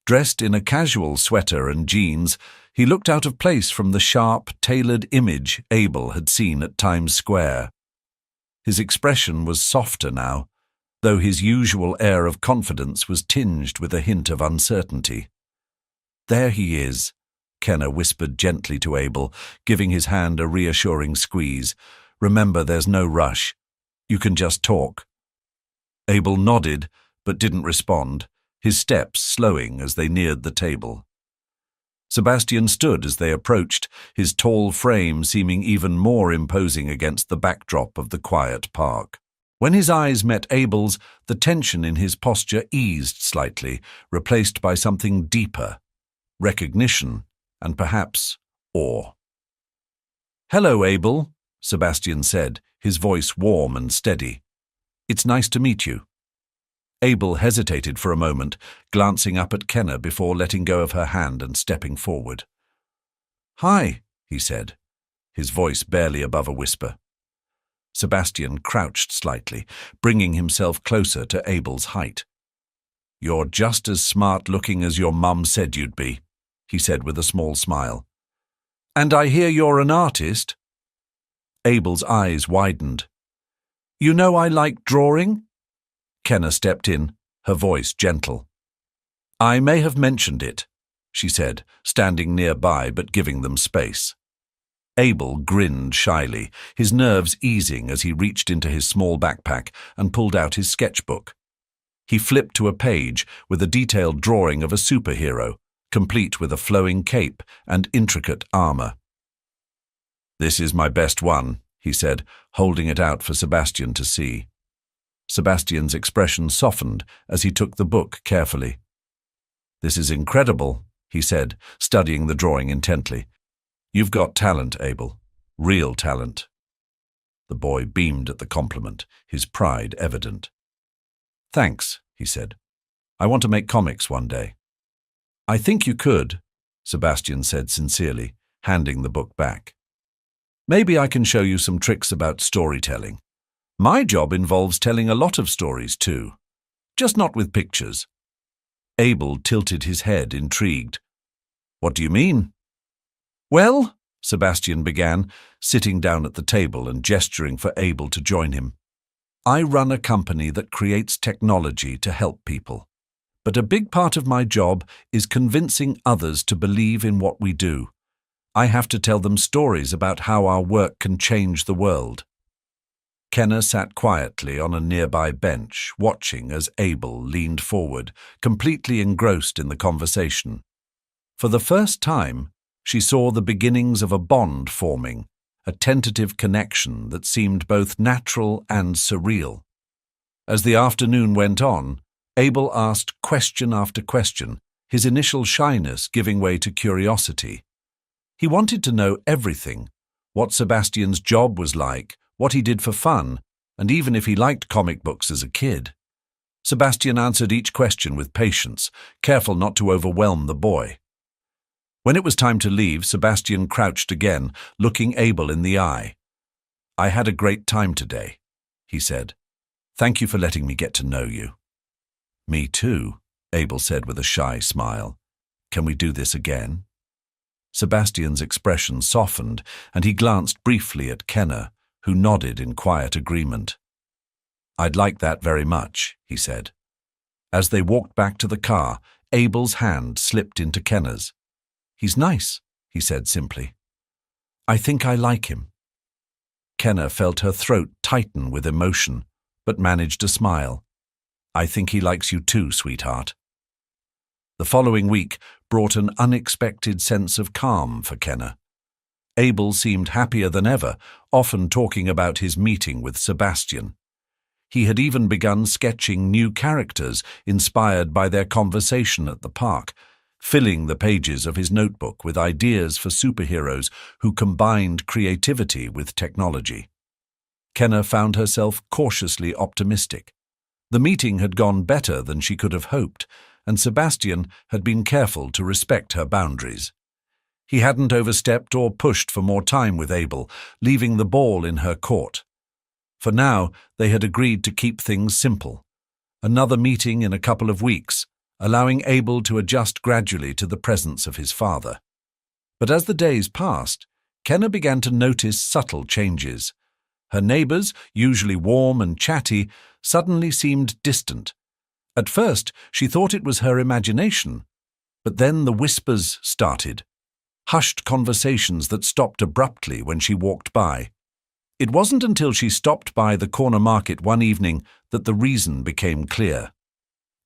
Dressed in a casual sweater and jeans, he looked out of place from the sharp, tailored image Abel had seen at Times Square. His expression was softer now, though his usual air of confidence was tinged with a hint of uncertainty. "There he is," Kenna whispered gently to Abel, giving his hand a reassuring squeeze. "Remember, there's no rush. You can just talk." Abel nodded, but didn't respond, his steps slowing as they neared the table. Sebastian stood as they approached, his tall frame seeming even more imposing against the backdrop of the quiet park. When his eyes met Abel's, the tension in his posture eased slightly, replaced by something deeper, recognition and perhaps awe. "Hello, Abel," Sebastian said, his voice warm and steady. "It's nice to meet you." Abel hesitated for a moment, glancing up at Kenna before letting go of her hand and stepping forward. "Hi," he said, his voice barely above a whisper. Sebastian crouched slightly, bringing himself closer to Abel's height. "You're just as smart-looking as your mum said you'd be," he said with a small smile. "And I hear you're an artist?" Abel's eyes widened. "You know I like drawing?" Kenna stepped in, her voice gentle. "I may have mentioned it," she said, standing nearby but giving them space. Abel grinned shyly, his nerves easing as he reached into his small backpack and pulled out his sketchbook. He flipped to a page with a detailed drawing of a superhero, complete with a flowing cape and intricate armor. "This is my best one," he said, holding it out for Sebastian to see. Sebastian's expression softened as he took the book carefully. "This is incredible," he said, studying the drawing intently. "You've got talent, Abel. Real talent." The boy beamed at the compliment, his pride evident. "Thanks," he said. "I want to make comics one day." "I think you could," Sebastian said sincerely, handing the book back. "Maybe I can show you some tricks about storytelling. My job involves telling a lot of stories too, just not with pictures." Abel tilted his head, intrigued. "What do you mean?" "Well," Sebastian began, sitting down at the table and gesturing for Abel to join him, "I run a company that creates technology to help people. But a big part of my job is convincing others to believe in what we do. I have to tell them stories about how our work can change the world." Kenna sat quietly on a nearby bench, watching as Abel leaned forward, completely engrossed in the conversation. For the first time, she saw the beginnings of a bond forming, a tentative connection that seemed both natural and surreal. As the afternoon went on, Abel asked question after question, his initial shyness giving way to curiosity. He wanted to know everything, what Sebastian's job was like, what he did for fun, and even if he liked comic books as a kid. Sebastian answered each question with patience, careful not to overwhelm the boy. When it was time to leave, Sebastian crouched again, looking Abel in the eye. "I had a great time today," he said. "Thank you for letting me get to know you." "Me too," Abel said with a shy smile. "Can we do this again?" Sebastian's expression softened, and he glanced briefly at Kenna, who nodded in quiet agreement. "I'd like that very much," he said. As they walked back to the car, Abel's hand slipped into Kenna's. "He's nice," he said simply. "I think I like him." Kenna felt her throat tighten with emotion, but managed a smile. "I think he likes you too, sweetheart." The following week brought an unexpected sense of calm for Kenna. Abel seemed happier than ever, often talking about his meeting with Sebastian. He had even begun sketching new characters inspired by their conversation at the park, filling the pages of his notebook with ideas for superheroes who combined creativity with technology. Kenna found herself cautiously optimistic. The meeting had gone better than she could have hoped, and Sebastian had been careful to respect her boundaries. He hadn't overstepped or pushed for more time with Abel, leaving the ball in her court. For now, they had agreed to keep things simple. Another meeting in a couple of weeks, allowing Abel to adjust gradually to the presence of his father. But as the days passed, Kenna began to notice subtle changes. Her neighbors, usually warm and chatty, suddenly seemed distant. At first, she thought it was her imagination, but then the whispers started. Hushed conversations that stopped abruptly when she walked by. It wasn't until she stopped by the corner market one evening that the reason became clear.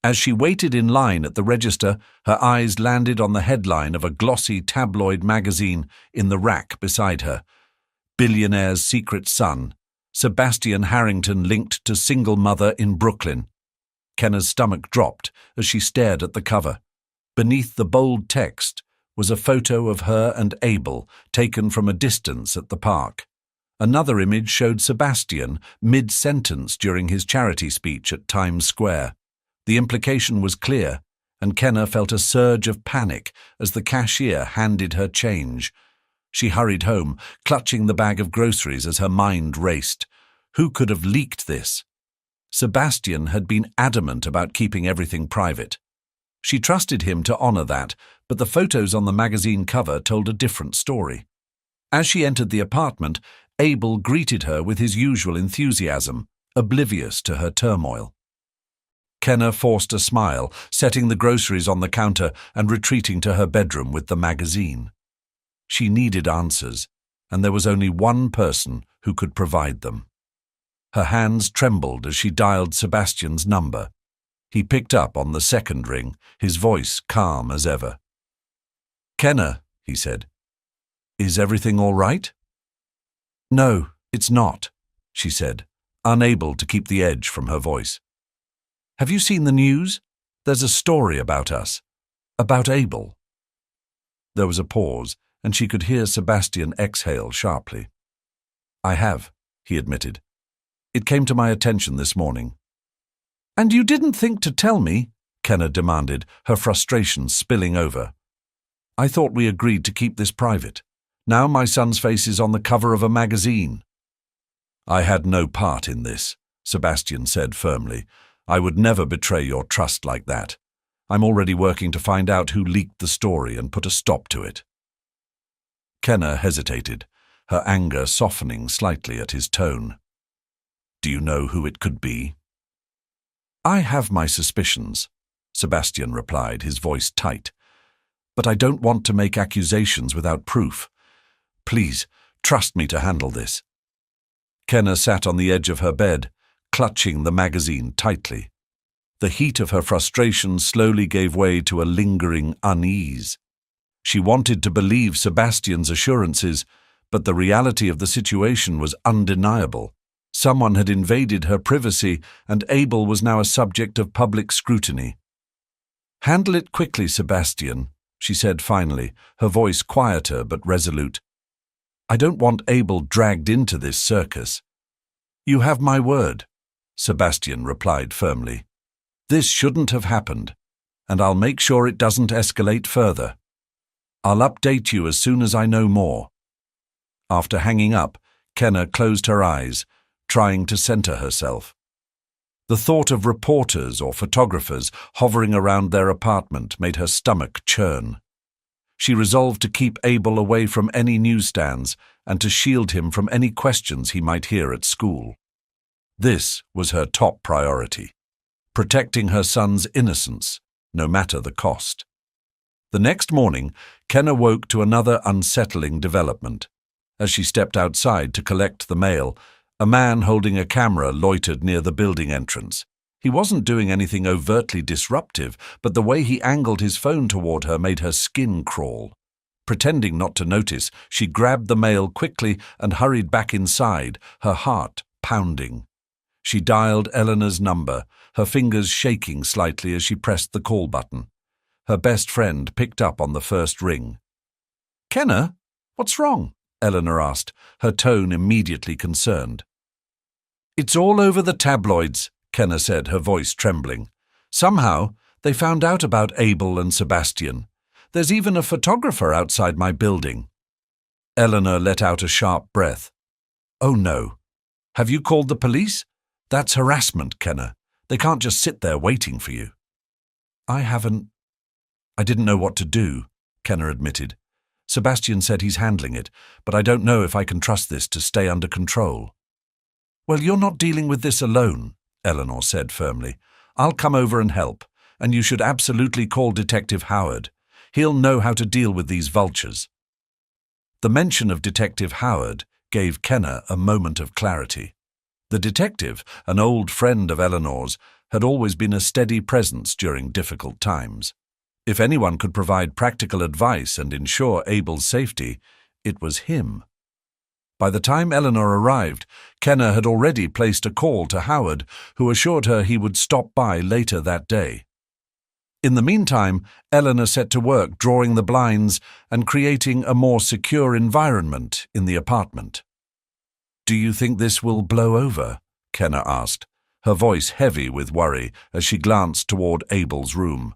As she waited in line at the register, her eyes landed on the headline of a glossy tabloid magazine in the rack beside her. Billionaire's secret son, Sebastian Harrington linked to single mother in Brooklyn. Kenna's stomach dropped as she stared at the cover. Beneath the bold text was a photo of her and Abel taken from a distance at the park. Another image showed Sebastian mid-sentence during his charity speech at Times Square. The implication was clear, and Kenna felt a surge of panic as the cashier handed her change. She hurried home, clutching the bag of groceries as her mind raced. Who could have leaked this? Sebastian had been adamant about keeping everything private. She trusted him to honor that, but the photos on the magazine cover told a different story. As she entered the apartment, Abel greeted her with his usual enthusiasm, oblivious to her turmoil. Kenna forced a smile, setting the groceries on the counter and retreating to her bedroom with the magazine. She needed answers, and there was only one person who could provide them. Her hands trembled as she dialed Sebastian's number. He picked up on the second ring, his voice calm as ever. "Kenna," he said, "is everything all right?" "No, it's not," she said, unable to keep the edge from her voice. "Have you seen the news? There's a story about us. About Abel." There was a pause, and she could hear Sebastian exhale sharply. "I have," he admitted. "It came to my attention this morning." "And you didn't think to tell me?" Kenna demanded, her frustration spilling over. "I thought we agreed to keep this private. Now my son's face is on the cover of a magazine." "I had no part in this," Sebastian said firmly. "I would never betray your trust like that. I'm already working to find out who leaked the story and put a stop to it." Kenna hesitated, her anger softening slightly at his tone. "Do you know who it could be?" "I have my suspicions," Sebastian replied, his voice tight. "But I don't want to make accusations without proof. Please, trust me to handle this." Kenna sat on the edge of her bed, clutching the magazine tightly. The heat of her frustration slowly gave way to a lingering unease. She wanted to believe Sebastian's assurances, but the reality of the situation was undeniable. Someone had invaded her privacy, and Abel was now a subject of public scrutiny. "Handle it quickly, Sebastian," she said finally, her voice quieter but resolute. "I don't want Abel dragged into this circus." "You have my word," Sebastian replied firmly. "This shouldn't have happened, and I'll make sure it doesn't escalate further. I'll update you as soon as I know more." After hanging up, Kenna closed her eyes, trying to center herself. The thought of reporters or photographers hovering around their apartment made her stomach churn. She resolved to keep Abel away from any newsstands and to shield him from any questions he might hear at school. This was her top priority, protecting her son's innocence, no matter the cost. The next morning, Kenna woke to another unsettling development. As she stepped outside to collect the mail, a man holding a camera loitered near the building entrance. He wasn't doing anything overtly disruptive, but the way he angled his phone toward her made her skin crawl. Pretending not to notice, she grabbed the mail quickly and hurried back inside, her heart pounding. She dialed Eleanor's number, her fingers shaking slightly as she pressed the call button. Her best friend picked up on the first ring. "Kenna, what's wrong?" Eleanor asked, her tone immediately concerned. "It's all over the tabloids," Kenna said, her voice trembling. "Somehow, they found out about Abel and Sebastian. There's even a photographer outside my building." Eleanor let out a sharp breath. "Oh no. Have you called the police? That's harassment, Kenna. They can't just sit there waiting for you." I didn't know what to do," Kenna admitted. "Sebastian said he's handling it, but I don't know if I can trust this to stay under control." "Well, you're not dealing with this alone," Eleanor said firmly. "I'll come over and help, and you should absolutely call Detective Howard. He'll know how to deal with these vultures." The mention of Detective Howard gave Kenna a moment of clarity. The detective, an old friend of Eleanor's, had always been a steady presence during difficult times. If anyone could provide practical advice and ensure Abel's safety, it was him. By the time Eleanor arrived, Kenna had already placed a call to Howard, who assured her he would stop by later that day. In the meantime, Eleanor set to work drawing the blinds and creating a more secure environment in the apartment. "Do you think this will blow over?" Kenna asked, her voice heavy with worry as she glanced toward Abel's room.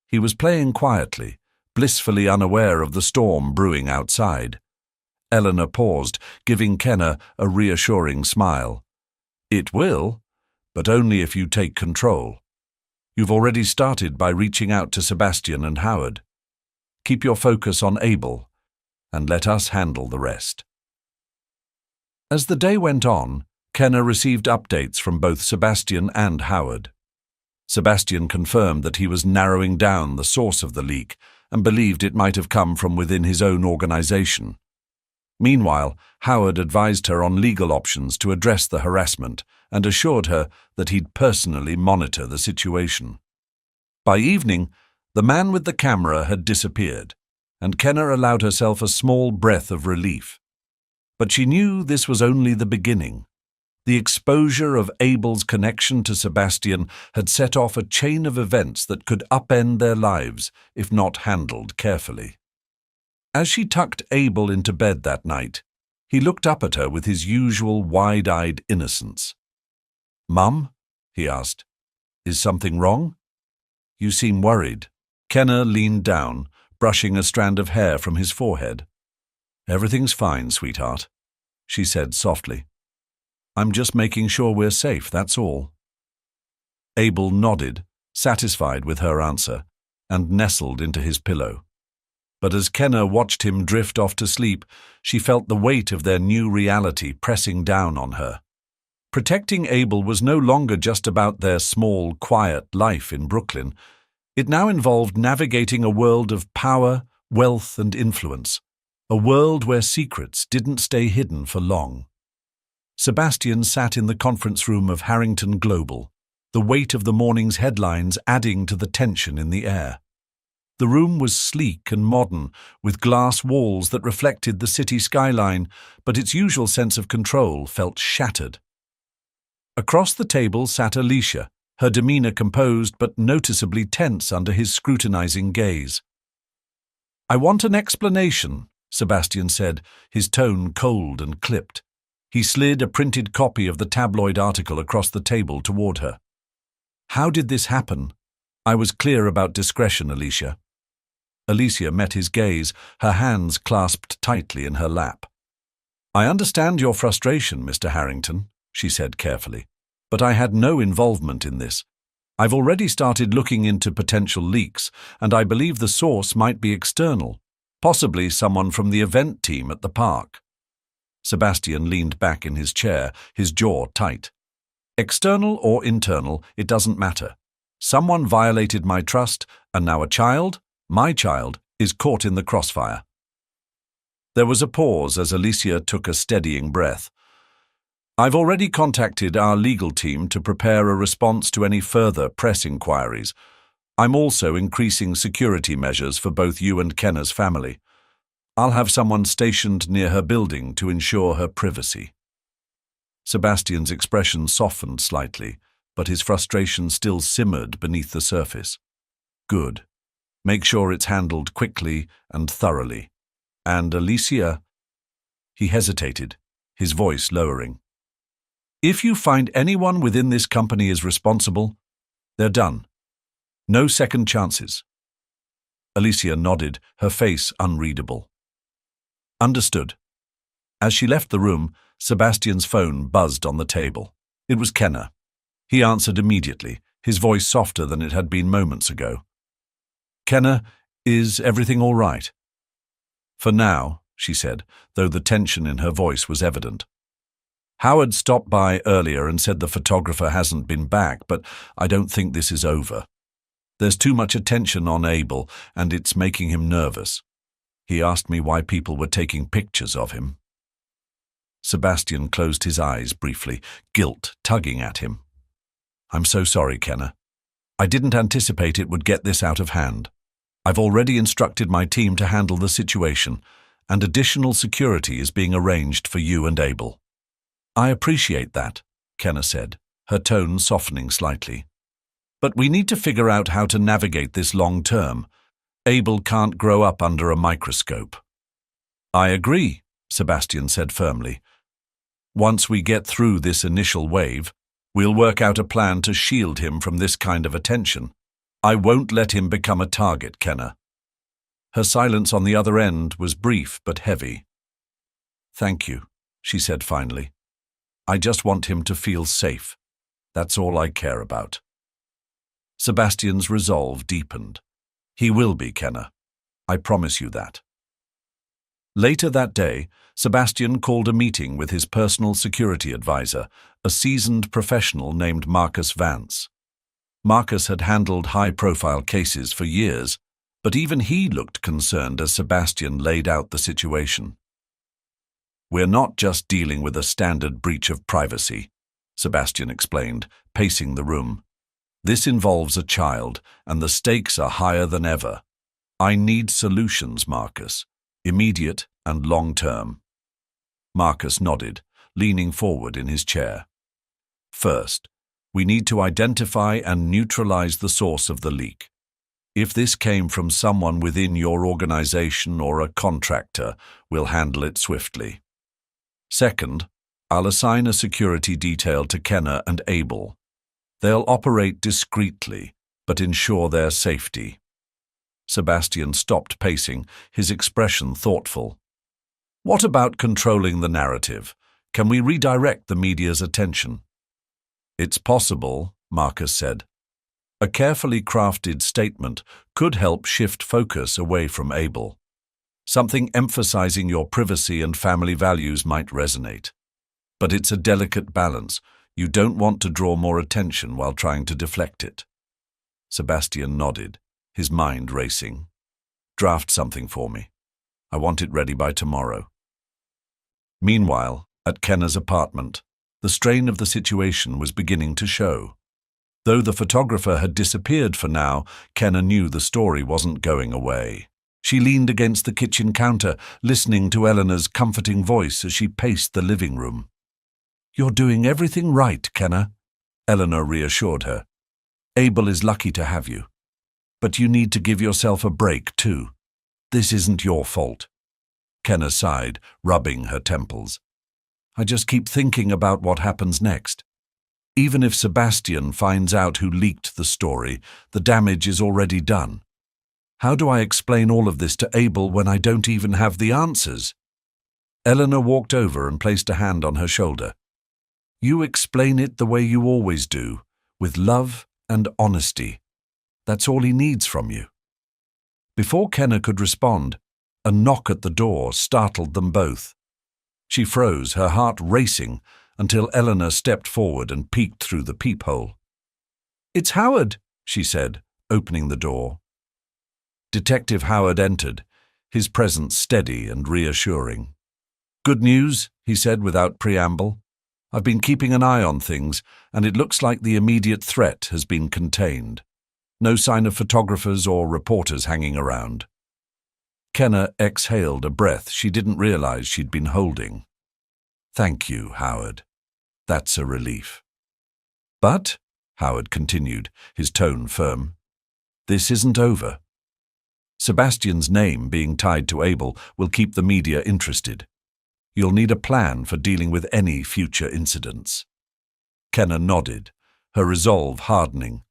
He was playing quietly, blissfully unaware of the storm brewing outside. Eleanor paused, giving Kenna a reassuring smile. "It will, but only if you take control. You've already started by reaching out to Sebastian and Howard. Keep your focus on Abel, and let us handle the rest." As the day went on, Kenna received updates from both Sebastian and Howard. Sebastian confirmed that he was narrowing down the source of the leak and believed it might have come from within his own organization. Meanwhile, Howard advised her on legal options to address the harassment and assured her that he'd personally monitor the situation. By evening, the man with the camera had disappeared, and Kenna allowed herself a small breath of relief. But she knew this was only the beginning. The exposure of Abel's connection to Sebastian had set off a chain of events that could upend their lives if not handled carefully. As she tucked Abel into bed that night, he looked up at her with his usual wide-eyed innocence. "Mum?" he asked. "Is something wrong? You seem worried." Kenna leaned down, brushing a strand of hair from his forehead. "Everything's fine, sweetheart," she said softly. "I'm just making sure we're safe, that's all." Abel nodded, satisfied with her answer, and nestled into his pillow. But as Kenna watched him drift off to sleep, she felt the weight of their new reality pressing down on her. Protecting Abel was no longer just about their small, quiet life in Brooklyn. It now involved navigating a world of power, wealth, and influence, a world where secrets didn't stay hidden for long. Sebastian sat in the conference room of Harrington Global, the weight of the morning's headlines adding to the tension in the air. The room was sleek and modern, with glass walls that reflected the city skyline, but its usual sense of control felt shattered. Across the table sat Alicia, her demeanor composed but noticeably tense under his scrutinizing gaze. "I want an explanation," Sebastian said, his tone cold and clipped. He slid a printed copy of the tabloid article across the table toward her. "How did this happen? I was clear about discretion, Alicia." Alicia met his gaze, her hands clasped tightly in her lap. "I understand your frustration, Mr. Harrington," she said carefully, "but I had no involvement in this. I've already started looking into potential leaks, and I believe the source might be external, possibly someone from the event team at the park." Sebastian leaned back in his chair, his jaw tight. "External or internal, it doesn't matter. Someone violated my trust, and now my child, is caught in the crossfire." There was a pause as Alicia took a steadying breath. I've already contacted our legal team to prepare a response to any further press inquiries. I'm also increasing security measures for both you and Kenna's family. I'll have someone stationed near her building to ensure her privacy. Sebastian's expression softened slightly, but his frustration still simmered beneath the surface. Good. Make sure it's handled quickly and thoroughly. And Alicia? He hesitated, his voice lowering. If you find anyone within this company is responsible, they're done. No second chances. Alicia nodded, her face unreadable. Understood. As she left the room, Sebastian's phone buzzed on the table. It was Kenna. He answered immediately, his voice softer than it had been moments ago. Kenna, is everything all right? For now, she said, though the tension in her voice was evident. Howard stopped by earlier and said the photographer hasn't been back, but I don't think this is over. There's too much attention on Abel, and it's making him nervous. He asked me why people were taking pictures of him. Sebastian closed his eyes briefly, guilt tugging at him. I'm so sorry, Kenna. I didn't anticipate it would get this out of hand. I've already instructed my team to handle the situation, and additional security is being arranged for you and Abel. I appreciate that, Kenna said, her tone softening slightly. But we need to figure out how to navigate this long term. Abel can't grow up under a microscope. I agree, Sebastian said firmly. Once we get through this initial wave, we'll work out a plan to shield him from this kind of attention. I won't let him become a target, Kenna. Her silence on the other end was brief but heavy. Thank you, she said finally. I just want him to feel safe. That's all I care about. Sebastian's resolve deepened. He will be, Kenna. I promise you that. Later that day, Sebastian called a meeting with his personal security advisor, a seasoned professional named Marcus Vance. Marcus had handled high-profile cases for years, but even he looked concerned as Sebastian laid out the situation. We're not just dealing with a standard breach of privacy, Sebastian explained, pacing the room. This involves a child, and the stakes are higher than ever. I need solutions, Marcus, immediate and long-term. Marcus nodded, leaning forward in his chair. First, we need to identify and neutralize the source of the leak. If this came from someone within your organization or a contractor, we'll handle it swiftly. Second, I'll assign a security detail to Kenna and Abel. They'll operate discreetly, but ensure their safety. Sebastian stopped pacing, his expression thoughtful. What about controlling the narrative? Can we redirect the media's attention? It's possible, Marcus said. A carefully crafted statement could help shift focus away from Abel. Something emphasizing your privacy and family values might resonate. But it's a delicate balance. You don't want to draw more attention while trying to deflect it. Sebastian nodded, his mind racing. Draft something for me. I want it ready by tomorrow. Meanwhile, at Kenna's apartment, the strain of the situation was beginning to show. Though the photographer had disappeared for now, Kenna knew the story wasn't going away. She leaned against the kitchen counter, listening to Eleanor's comforting voice as she paced the living room. You're doing everything right, Kenna, Eleanor reassured her. Abel is lucky to have you. But you need to give yourself a break, too. This isn't your fault. Kenna sighed, rubbing her temples. I just keep thinking about what happens next. Even if Sebastian finds out who leaked the story, the damage is already done. How do I explain all of this to Abel when I don't even have the answers? Eleanor walked over and placed a hand on her shoulder. You explain it the way you always do, with love and honesty. That's all he needs from you. Before Kenna could respond, a knock at the door startled them both. She froze, her heart racing, until Eleanor stepped forward and peeked through the peephole. It's Howard, she said, opening the door. Detective Howard entered, his presence steady and reassuring. Good news, he said without preamble. I've been keeping an eye on things, and it looks like the immediate threat has been contained. No sign of photographers or reporters hanging around. Kenna exhaled a breath she didn't realize she'd been holding. Thank you, Howard. That's a relief. But, Howard continued, his tone firm, this isn't over. Sebastian's name being tied to Abel will keep the media interested. You'll need a plan for dealing with any future incidents. Kenna nodded, her resolve hardening.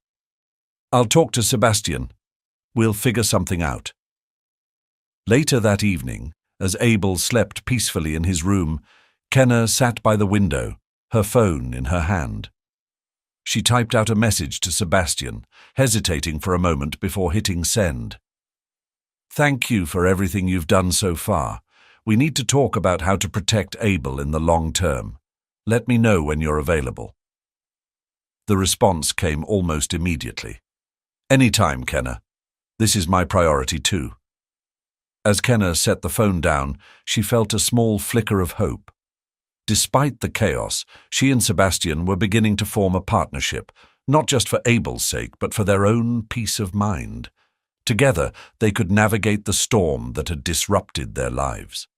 I'll talk to Sebastian. We'll figure something out. Later that evening, as Abel slept peacefully in his room, Kenna sat by the window, her phone in her hand. She typed out a message to Sebastian, hesitating for a moment before hitting send. Thank you for everything you've done so far. We need to talk about how to protect Abel in the long term. Let me know when you're available. The response came almost immediately. Anytime, Kenna. This is my priority too. As Kenna set the phone down, she felt a small flicker of hope. Despite the chaos, she and Sebastian were beginning to form a partnership, not just for Abel's sake, but for their own peace of mind. Together, they could navigate the storm that had disrupted their lives.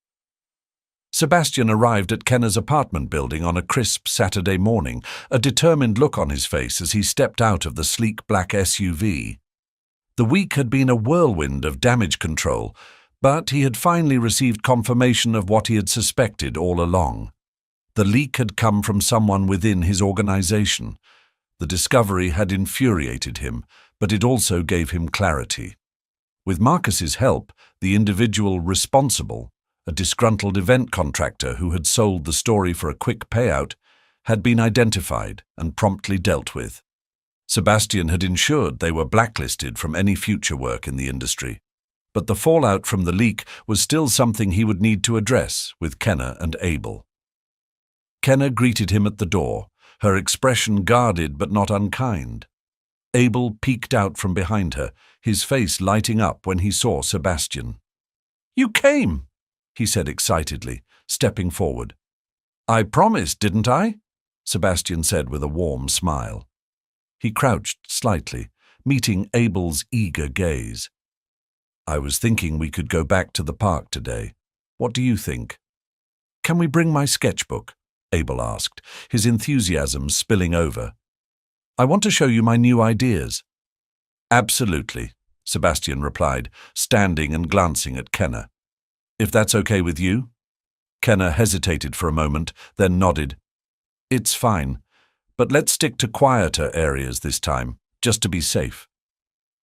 Sebastian arrived at Kenna's apartment building on a crisp Saturday morning, a determined look on his face as he stepped out of the sleek black SUV. The week had been a whirlwind of damage control, but he had finally received confirmation of what he had suspected all along. The leak had come from someone within his organization. The discovery had infuriated him, but it also gave him clarity. With Marcus's help, the individual responsible, a disgruntled event contractor who had sold the story for a quick payout, had been identified and promptly dealt with. Sebastian had ensured they were blacklisted from any future work in the industry. But the fallout from the leak was still something he would need to address with Kenna and Abel. Kenna greeted him at the door, her expression guarded but not unkind. Abel peeked out from behind her, his face lighting up when he saw Sebastian. "You came," he said excitedly, stepping forward. "I promised, didn't I?" Sebastian said with a warm smile. He crouched slightly, meeting Abel's eager gaze. "I was thinking we could go back to the park today. What do you think?" "Can we bring my sketchbook?" Abel asked, his enthusiasm spilling over. "I want to show you my new ideas." "Absolutely," Sebastian replied, standing and glancing at Kenna. "If that's okay with you?" Kenna hesitated for a moment, then nodded. "It's fine, but let's stick to quieter areas this time, just to be safe."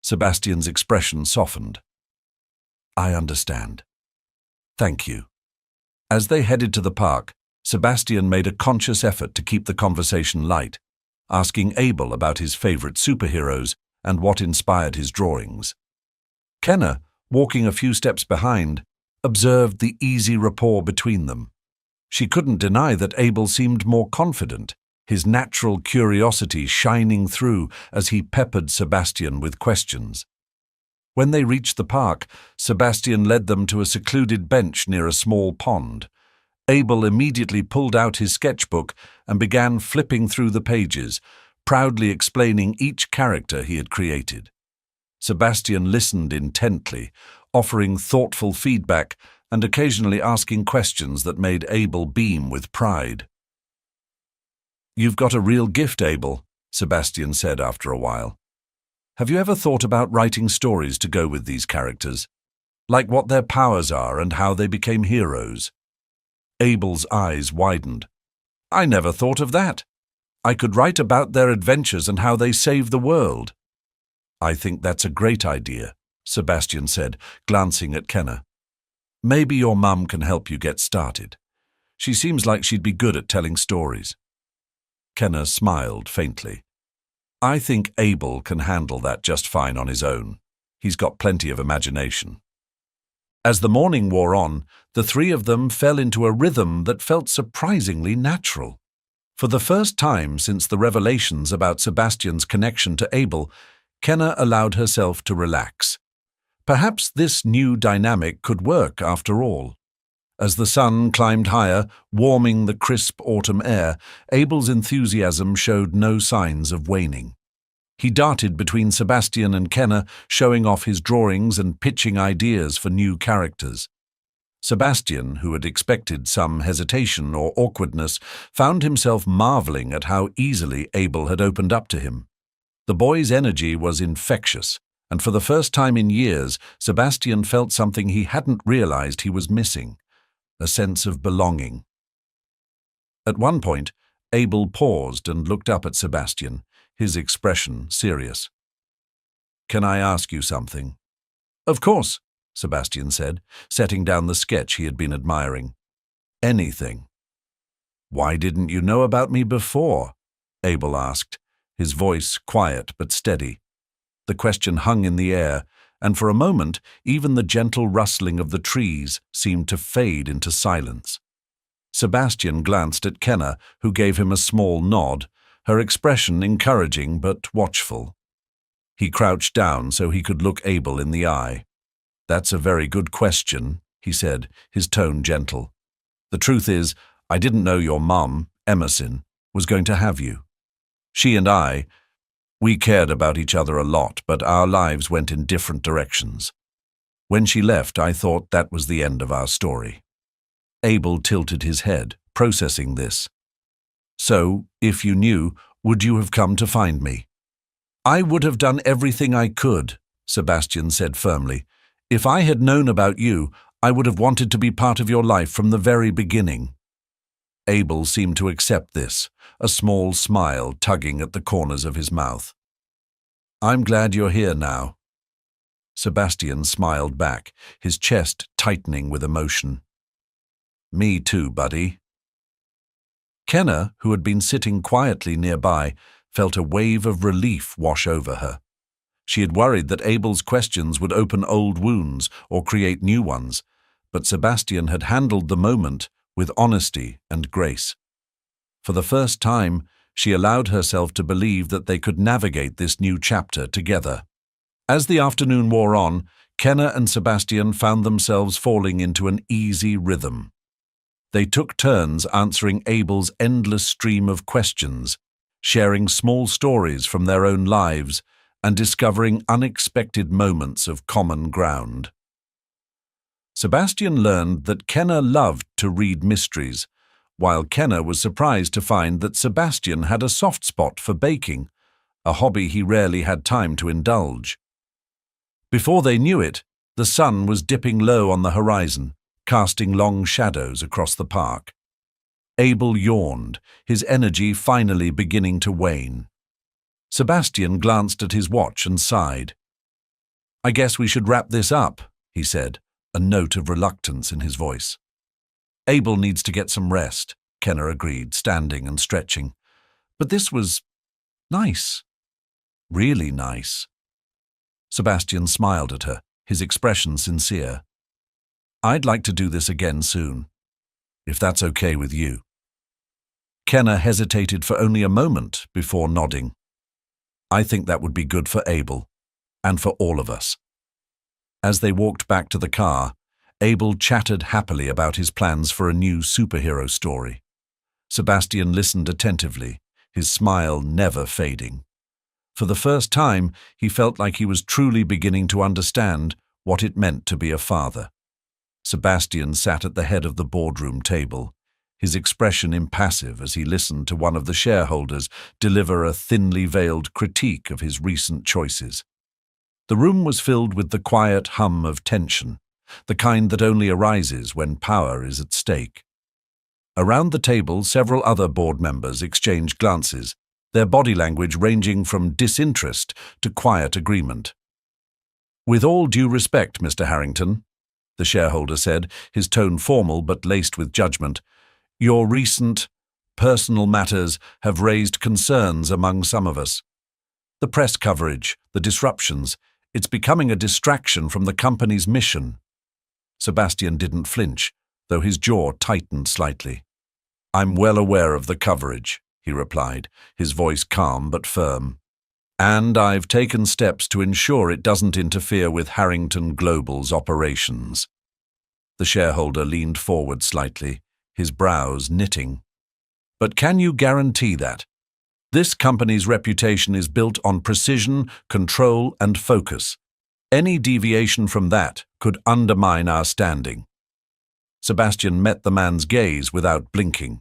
Sebastian's expression softened. "I understand. Thank you." As they headed to the park, Sebastian made a conscious effort to keep the conversation light, asking Abel about his favorite superheroes and what inspired his drawings. Kenna, walking a few steps behind, observed the easy rapport between them. She couldn't deny that Abel seemed more confident, his natural curiosity shining through as he peppered Sebastian with questions. When they reached the park, Sebastian led them to a secluded bench near a small pond. Abel immediately pulled out his sketchbook and began flipping through the pages, proudly explaining each character he had created. Sebastian listened intently, offering thoughtful feedback and occasionally asking questions that made Abel beam with pride. "You've got a real gift, Abel," Sebastian said after a while. "Have you ever thought about writing stories to go with these characters? Like what their powers are and how they became heroes?" Abel's eyes widened. "I never thought of that. I could write about their adventures and how they saved the world." "I think that's a great idea," Sebastian said, glancing at Kenna. "Maybe your mum can help you get started. She seems like she'd be good at telling stories." Kenna smiled faintly. "I think Abel can handle that just fine on his own. He's got plenty of imagination." As the morning wore on, the three of them fell into a rhythm that felt surprisingly natural. For the first time since the revelations about Sebastian's connection to Abel, Kenna allowed herself to relax. Perhaps this new dynamic could work after all. As the sun climbed higher, warming the crisp autumn air, Abel's enthusiasm showed no signs of waning. He darted between Sebastian and Kenna, showing off his drawings and pitching ideas for new characters. Sebastian, who had expected some hesitation or awkwardness, found himself marveling at how easily Abel had opened up to him. The boy's energy was infectious, and for the first time in years, Sebastian felt something he hadn't realized he was missing: a sense of belonging. At one point, Abel paused and looked up at Sebastian, his expression serious. "Can I ask you something?" "Of course," Sebastian said, setting down the sketch he had been admiring. "Anything." "Why didn't you know about me before?" Abel asked, his voice quiet but steady. The question hung in the air, and for a moment even the gentle rustling of the trees seemed to fade into silence. Sebastian glanced at Kenna, who gave him a small nod, her expression encouraging but watchful. He crouched down so he could look Abel in the eye. "That's a very good question," he said, his tone gentle. "The truth is, I didn't know your mum, Emerson, was going to have you. She and we cared about each other a lot, but our lives went in different directions. When she left, I thought that was the end of our story." Abel tilted his head, processing this. "So, if you knew, would you have come to find me?" "I would have done everything I could," Sebastian said firmly. "If I had known about you, I would have wanted to be part of your life from the very beginning." Abel seemed to accept this, a small smile tugging at the corners of his mouth. "I'm glad you're here now." Sebastian smiled back, his chest tightening with emotion. "Me too, buddy." Kenna, who had been sitting quietly nearby, felt a wave of relief wash over her. She had worried that Abel's questions would open old wounds or create new ones, but Sebastian had handled the moment with honesty and grace. For the first time, she allowed herself to believe that they could navigate this new chapter together. As the afternoon wore on, Kenna and Sebastian found themselves falling into an easy rhythm. They took turns answering Abel's endless stream of questions, sharing small stories from their own lives, and discovering unexpected moments of common ground. Sebastian learned that Kenna loved to read mysteries, while Kenna was surprised to find that Sebastian had a soft spot for baking, a hobby he rarely had time to indulge. Before they knew it, the sun was dipping low on the horizon, casting long shadows across the park. Abel yawned, his energy finally beginning to wane. Sebastian glanced at his watch and sighed. "I guess we should wrap this up," he said, a note of reluctance in his voice. "Abel needs to get some rest," Kenna agreed, standing and stretching. "But this was nice. Really nice." Sebastian smiled at her, his expression sincere. "I'd like to do this again soon, if that's okay with you." Kenna hesitated for only a moment before nodding. "I think that would be good for Abel, and for all of us." As they walked back to the car, Abel chattered happily about his plans for a new superhero story. Sebastian listened attentively, his smile never fading. For the first time, he felt like he was truly beginning to understand what it meant to be a father. Sebastian sat at the head of the boardroom table, his expression impassive as he listened to one of the shareholders deliver a thinly veiled critique of his recent choices. The room was filled with the quiet hum of tension, the kind that only arises when power is at stake. Around the table, several other board members exchanged glances, their body language ranging from disinterest to quiet agreement. "With all due respect, Mr. Harrington," the shareholder said, his tone formal but laced with judgment, "your recent personal matters have raised concerns among some of us. The press coverage, the disruptions, it's becoming a distraction from the company's mission." Sebastian didn't flinch, though his jaw tightened slightly. "I'm well aware of the coverage," he replied, his voice calm but firm. "And I've taken steps to ensure it doesn't interfere with Harrington Global's operations." The shareholder leaned forward slightly, his brows knitting. But can you guarantee that? This company's reputation is built on precision, control, and focus. Any deviation from that could undermine our standing. Sebastian met the man's gaze without blinking.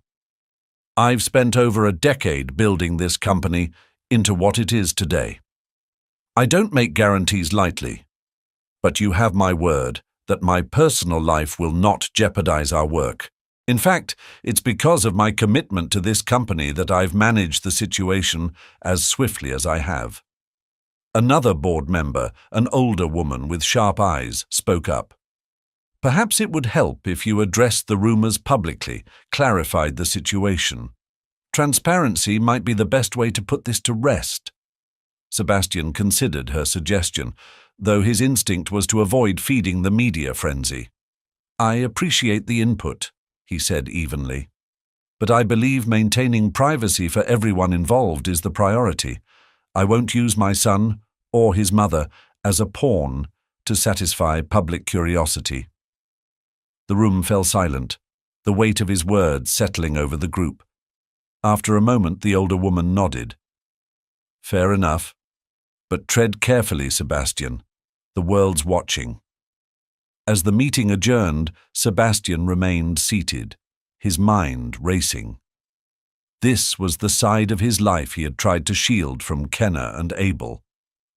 I've spent over a decade building this company into what it is today. I don't make guarantees lightly, but you have my word that my personal life will not jeopardize our work. In fact, it's because of my commitment to this company that I've managed the situation as swiftly as I have. Another board member, an older woman with sharp eyes, spoke up. Perhaps it would help if you addressed the rumors publicly, clarified the situation. Transparency might be the best way to put this to rest. Sebastian considered her suggestion, though his instinct was to avoid feeding the media frenzy. I appreciate the input, he said evenly. But I believe maintaining privacy for everyone involved is the priority. I won't use my son, or his mother, as a pawn to satisfy public curiosity. The room fell silent, the weight of his words settling over the group. After a moment, the older woman nodded. Fair enough. But tread carefully, Sebastian. The world's watching. As the meeting adjourned, Sebastian remained seated, his mind racing. This was the side of his life he had tried to shield from Kenna and Abel.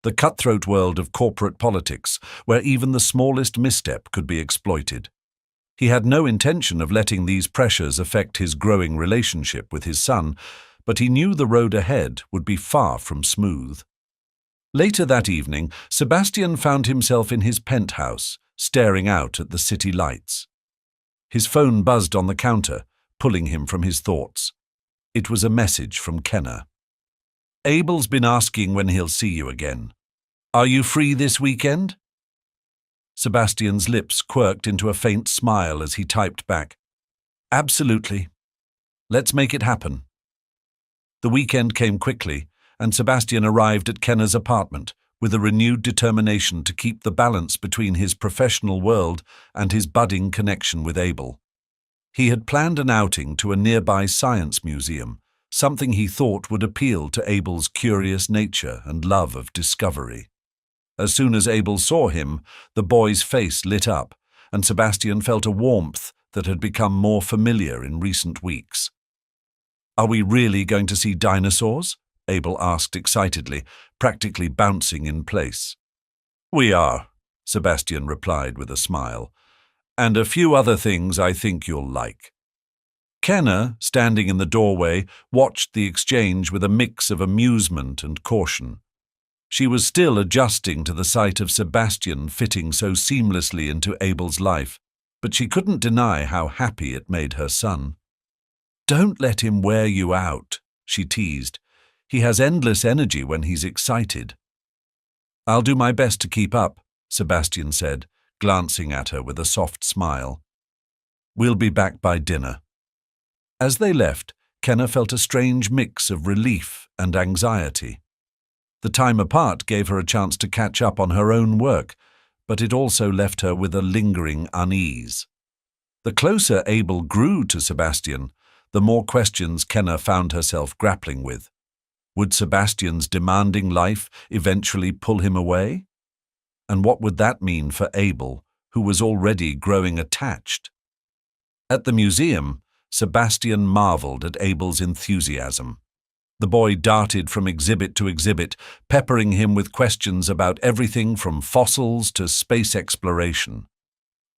The cutthroat world of corporate politics, where even the smallest misstep could be exploited. He had no intention of letting these pressures affect his growing relationship with his son, but he knew the road ahead would be far from smooth. Later that evening, Sebastian found himself in his penthouse, staring out at the city lights. His phone buzzed on the counter, pulling him from his thoughts. It was a message from Kenna. Abel's been asking when he'll see you again. Are you free this weekend? Sebastian's lips quirked into a faint smile as he typed back. Absolutely. Let's make it happen. The weekend came quickly, and Sebastian arrived at Kenna's apartment with a renewed determination to keep the balance between his professional world and his budding connection with Abel. He had planned an outing to a nearby science museum, something he thought would appeal to Abel's curious nature and love of discovery. As soon as Abel saw him, the boy's face lit up, and Sebastian felt a warmth that had become more familiar in recent weeks. Are we really going to see dinosaurs? Abel asked excitedly, practically bouncing in place. We are, Sebastian replied with a smile, and a few other things I think you'll like. Kenna, standing in the doorway, watched the exchange with a mix of amusement and caution. She was still adjusting to the sight of Sebastian fitting so seamlessly into Abel's life, but she couldn't deny how happy it made her son. Don't let him wear you out, she teased. He has endless energy when he's excited. I'll do my best to keep up, Sebastian said, glancing at her with a soft smile. We'll be back by dinner. As they left, Kenna felt a strange mix of relief and anxiety. The time apart gave her a chance to catch up on her own work, but it also left her with a lingering unease. The closer Abel grew to Sebastian, the more questions Kenna found herself grappling with. Would Sebastian's demanding life eventually pull him away? And what would that mean for Abel, who was already growing attached? At the museum, Sebastian marveled at Abel's enthusiasm. The boy darted from exhibit to exhibit, peppering him with questions about everything from fossils to space exploration.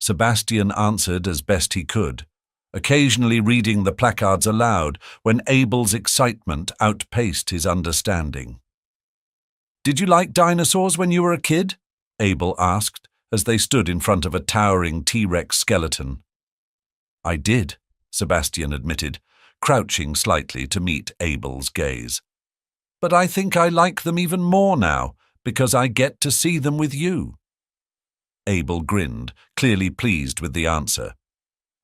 Sebastian answered as best he could, occasionally reading the placards aloud when Abel's excitement outpaced his understanding. Did you like dinosaurs when you were a kid? Abel asked as they stood in front of a towering T-Rex skeleton. I did, Sebastian admitted, crouching slightly to meet Abel's gaze. But I think I like them even more now, because I get to see them with you. Abel grinned, clearly pleased with the answer.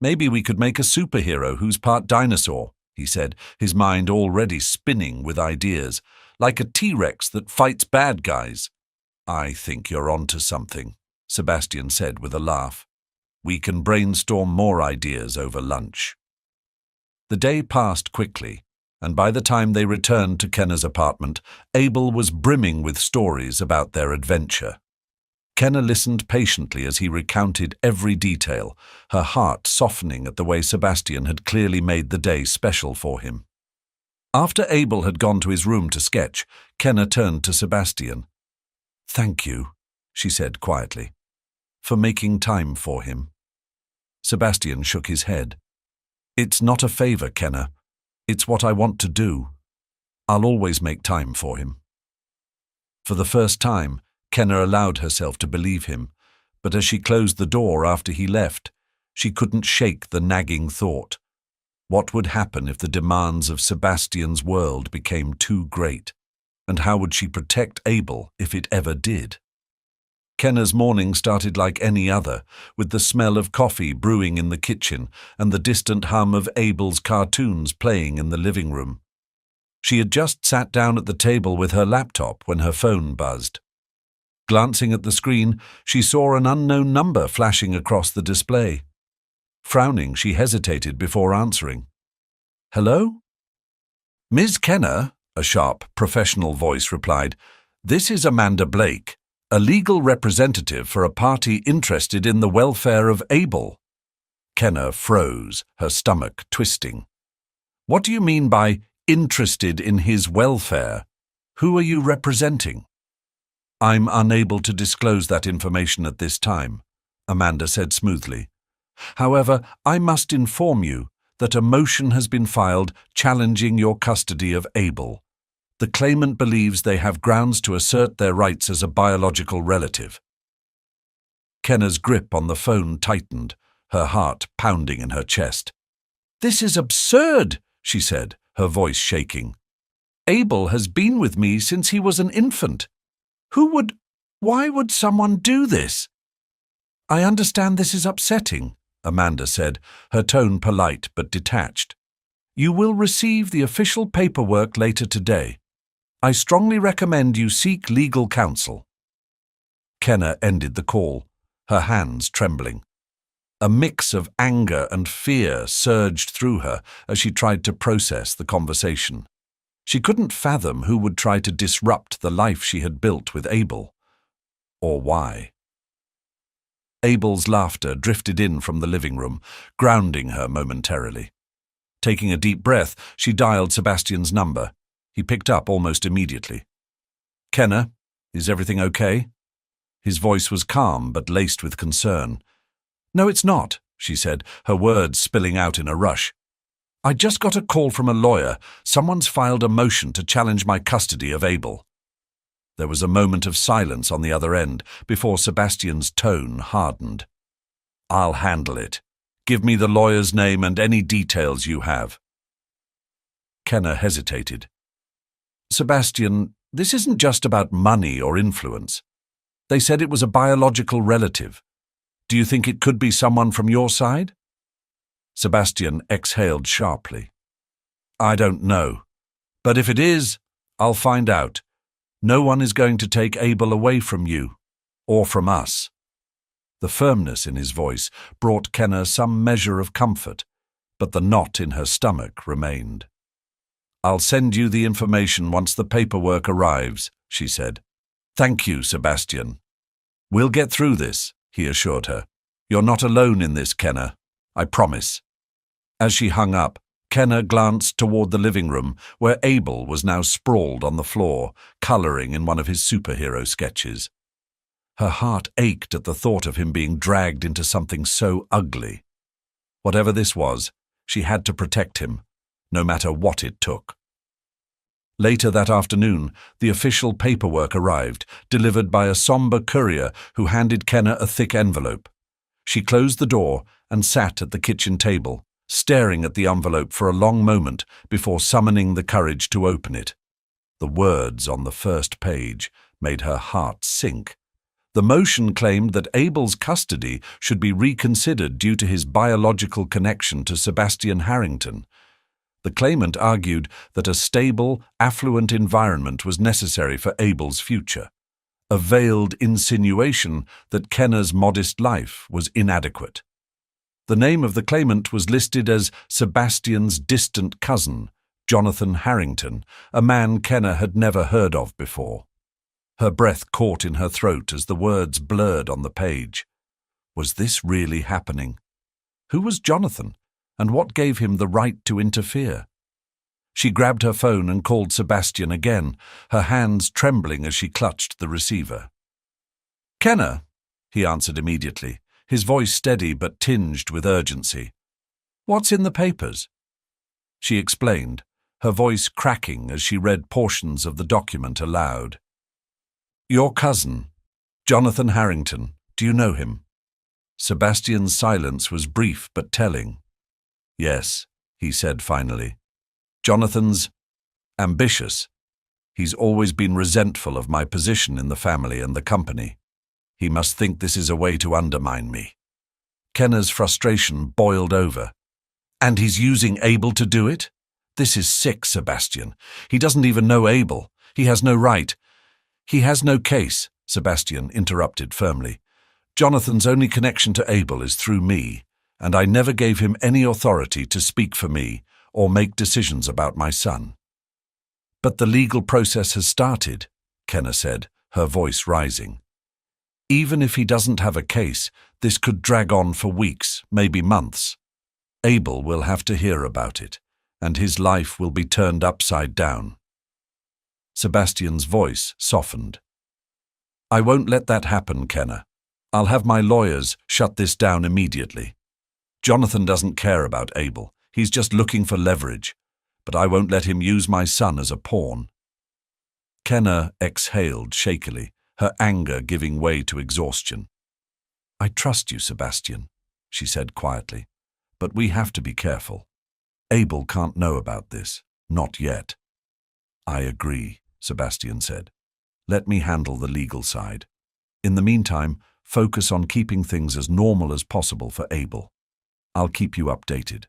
Maybe we could make a superhero who's part dinosaur, he said, his mind already spinning with ideas, like a T-Rex that fights bad guys. I think you're onto something, Sebastian said with a laugh. We can brainstorm more ideas over lunch. The day passed quickly, and by the time they returned to Kenna's apartment, Abel was brimming with stories about their adventure. Kenna listened patiently as he recounted every detail, her heart softening at the way Sebastian had clearly made the day special for him. After Abel had gone to his room to sketch, Kenna turned to Sebastian. "Thank you," she said quietly, "for making time for him." Sebastian shook his head. "It's not a favor, Kenna. It's what I want to do. I'll always make time for him." For the first time, Kenna allowed herself to believe him, but as she closed the door after he left, she couldn't shake the nagging thought. What would happen if the demands of Sebastian's world became too great? And how would she protect Abel if it ever did? Kenna's morning started like any other, with the smell of coffee brewing in the kitchen and the distant hum of Abel's cartoons playing in the living room. She had just sat down at the table with her laptop when her phone buzzed. Glancing at the screen, she saw an unknown number flashing across the display. Frowning, she hesitated before answering. "Hello?" "Ms. Kenna," a sharp, professional voice replied, "this is Amanda Blake, a legal representative for a party interested in the welfare of Abel." Kenna froze, her stomach twisting. "What do you mean by interested in his welfare? Who are you representing?" "I'm unable to disclose that information at this time," Amanda said smoothly. "However, I must inform you that a motion has been filed challenging your custody of Abel. The claimant believes they have grounds to assert their rights as a biological relative." Kenna's grip on the phone tightened, her heart pounding in her chest. "This is absurd," she said, her voice shaking. "Abel has been with me since he was an infant. Why would someone do this?" "I understand this is upsetting," Amanda said, her tone polite but detached. "You will receive the official paperwork later today. I strongly recommend you seek legal counsel." Kenna ended the call, her hands trembling. A mix of anger and fear surged through her as she tried to process the conversation. She couldn't fathom who would try to disrupt the life she had built with Abel. Or why. Abel's laughter drifted in from the living room, grounding her momentarily. Taking a deep breath, she dialed Sebastian's number. He picked up almost immediately. "Kenna, is everything okay?" His voice was calm but laced with concern. "No, it's not," she said, her words spilling out in a rush. "I just got a call from a lawyer. Someone's filed a motion to challenge my custody of Abel." There was a moment of silence on the other end before Sebastian's tone hardened. "I'll handle it. Give me the lawyer's name and any details you have." Kenna hesitated. "Sebastian, this isn't just about money or influence. They said it was a biological relative. Do you think it could be someone from your side?" Sebastian exhaled sharply. "I don't know. But if it is, I'll find out. No one is going to take Abel away from you, or from us." The firmness in his voice brought Kenna some measure of comfort, but the knot in her stomach remained. "I'll send you the information once the paperwork arrives," she said. "Thank you, Sebastian." "We'll get through this," he assured her. "You're not alone in this, Kenna. I promise." As she hung up, Kenna glanced toward the living room, where Abel was now sprawled on the floor, coloring in one of his superhero sketches. Her heart ached at the thought of him being dragged into something so ugly. Whatever this was, she had to protect him, no matter what it took. Later that afternoon, the official paperwork arrived, delivered by a somber courier who handed Kenna a thick envelope. She closed the door and sat at the kitchen table, staring at the envelope for a long moment before summoning the courage to open it. The words on the first page made her heart sink. The motion claimed that Abel's custody should be reconsidered due to his biological connection to Sebastian Harrington. The claimant argued that a stable, affluent environment was necessary for Abel's future, a veiled insinuation that Kenna's modest life was inadequate. The name of the claimant was listed as Sebastian's distant cousin, Jonathan Harrington, a man Kenna had never heard of before. Her breath caught in her throat as the words blurred on the page. Was this really happening? Who was Jonathan, and what gave him the right to interfere? She grabbed her phone and called Sebastian again, her hands trembling as she clutched the receiver. "Kenna," he answered immediately, his voice steady but tinged with urgency. "What's in the papers?" She explained, her voice cracking as she read portions of the document aloud. "Your cousin, Jonathan Harrington, do you know him?" Sebastian's silence was brief but telling. "Yes," he said finally. "Jonathan's ambitious. He's always been resentful of my position in the family and the company. He must think this is a way to undermine me." Kenna's frustration boiled over. "And he's using Abel to do it? This is sick, Sebastian. He doesn't even know Abel. He has no right." "He has no case," Sebastian interrupted firmly. "Jonathan's only connection to Abel is through me, and I never gave him any authority to speak for me or make decisions about my son." "But the legal process has started," Kenna said, her voice rising. "Even if he doesn't have a case, this could drag on for weeks, maybe months. Abel will have to hear about it, and his life will be turned upside down." Sebastian's voice softened. "I won't let that happen, Kenna. I'll have my lawyers shut this down immediately. Jonathan doesn't care about Abel. He's just looking for leverage, but I won't let him use my son as a pawn." Kenna exhaled shakily, her anger giving way to exhaustion. "I trust you, Sebastian," she said quietly, "but we have to be careful. Abel can't know about this, not yet." "I agree," Sebastian said. "Let me handle the legal side. In the meantime, focus on keeping things as normal as possible for Abel. I'll keep you updated."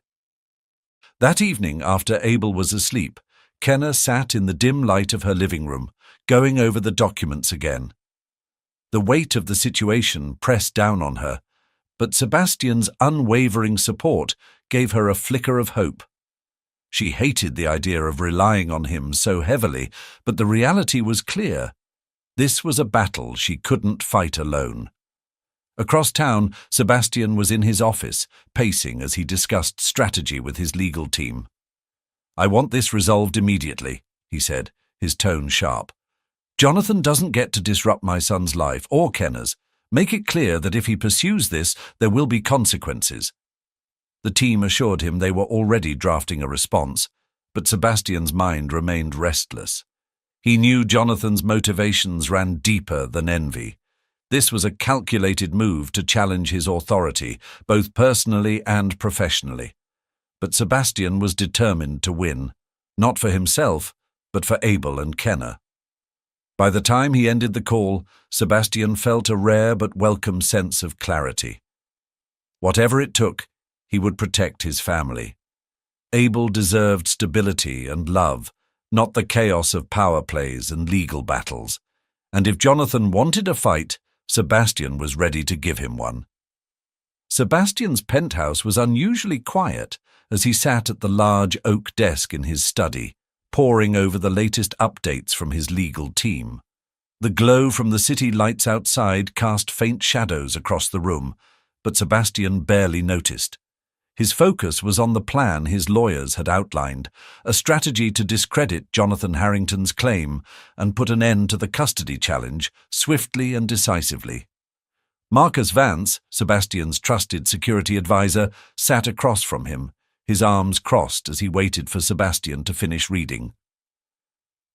That evening, after Abel was asleep, Kenna sat in the dim light of her living room, going over the documents again. The weight of the situation pressed down on her, but Sebastian's unwavering support gave her a flicker of hope. She hated the idea of relying on him so heavily, but the reality was clear. This was a battle she couldn't fight alone. Across town, Sebastian was in his office, pacing as he discussed strategy with his legal team. "I want this resolved immediately," he said, his tone sharp. "Jonathan doesn't get to disrupt my son's life or Kenna's. Make it clear that if he pursues this, there will be consequences." The team assured him they were already drafting a response, but Sebastian's mind remained restless. He knew Jonathan's motivations ran deeper than envy. This was a calculated move to challenge his authority, both personally and professionally. But Sebastian was determined to win, not for himself, but for Abel and Kenna. By the time he ended the call, Sebastian felt a rare but welcome sense of clarity. Whatever it took, he would protect his family. Abel deserved stability and love, not the chaos of power plays and legal battles. And if Jonathan wanted a fight, Sebastian was ready to give him one. Sebastian's penthouse was unusually quiet as he sat at the large oak desk in his study, poring over the latest updates from his legal team. The glow from the city lights outside cast faint shadows across the room, but Sebastian barely noticed. His focus was on the plan his lawyers had outlined, a strategy to discredit Jonathan Harrington's claim and put an end to the custody challenge swiftly and decisively. Marcus Vance, Sebastian's trusted security advisor, sat across from him, his arms crossed as he waited for Sebastian to finish reading.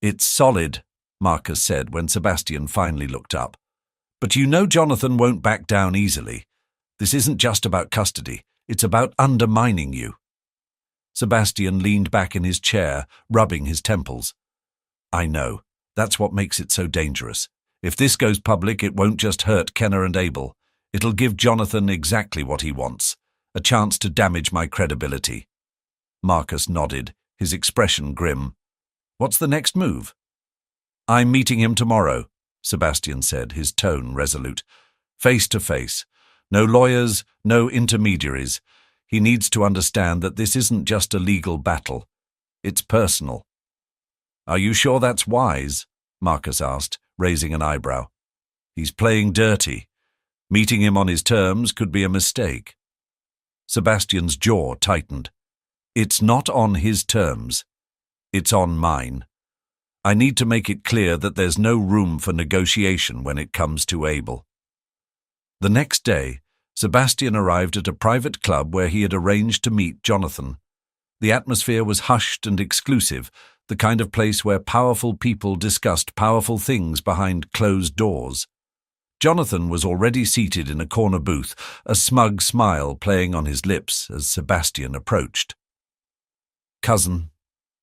"It's solid," Marcus said when Sebastian finally looked up. "But you know Jonathan won't back down easily. This isn't just about custody. It's about undermining you." Sebastian leaned back in his chair, rubbing his temples. "I know. That's what makes it so dangerous. If this goes public, it won't just hurt Kenna and Abel. It'll give Jonathan exactly what he wants, a chance to damage my credibility." Marcus nodded, his expression grim. "What's the next move?" "I'm meeting him tomorrow," Sebastian said, his tone resolute. "Face to face. No lawyers, no intermediaries. He needs to understand that this isn't just a legal battle. It's personal. Are you sure that's wise? Marcus asked, raising an eyebrow. He's playing dirty. Meeting him on his terms could be a mistake. Sebastian's jaw tightened. It's not on his terms. It's on mine. I need to make it clear that there's no room for negotiation when it comes to Abel. The next day, Sebastian arrived at a private club where he had arranged to meet Jonathan. The atmosphere was hushed and exclusive, the kind of place where powerful people discussed powerful things behind closed doors. Jonathan was already seated in a corner booth, a smug smile playing on his lips as Sebastian approached. "Cousin,"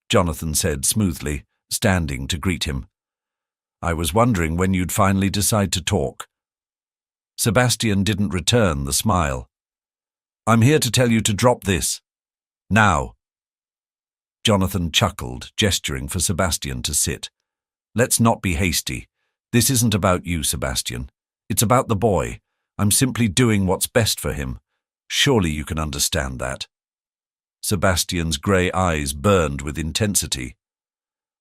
Jonathan said smoothly, standing to greet him. "I was wondering when you'd finally decide to talk." Sebastian didn't return the smile. "I'm here to tell you to drop this. Now." Jonathan chuckled, gesturing for Sebastian to sit. "Let's not be hasty. This isn't about you, Sebastian. It's about the boy. I'm simply doing what's best for him. Surely you can understand that." Sebastian's grey eyes burned with intensity.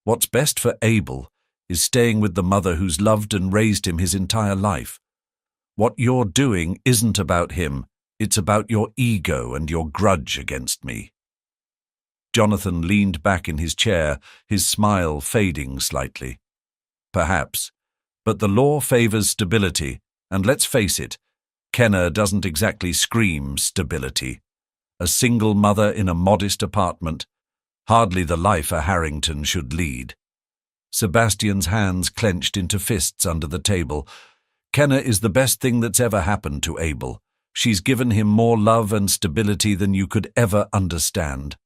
"What's best for Abel is staying with the mother who's loved and raised him his entire life. What you're doing isn't about him. It's about your ego and your grudge against me." Jonathan leaned back in his chair, his smile fading slightly. "Perhaps. But the law favors stability, and let's face it, Kenna doesn't exactly scream stability. A single mother in a modest apartment, hardly the life a Harrington should lead." Sebastian's hands clenched into fists under the table. "Kenna is the best thing that's ever happened to Abel. She's given him more love and stability than you could ever understand.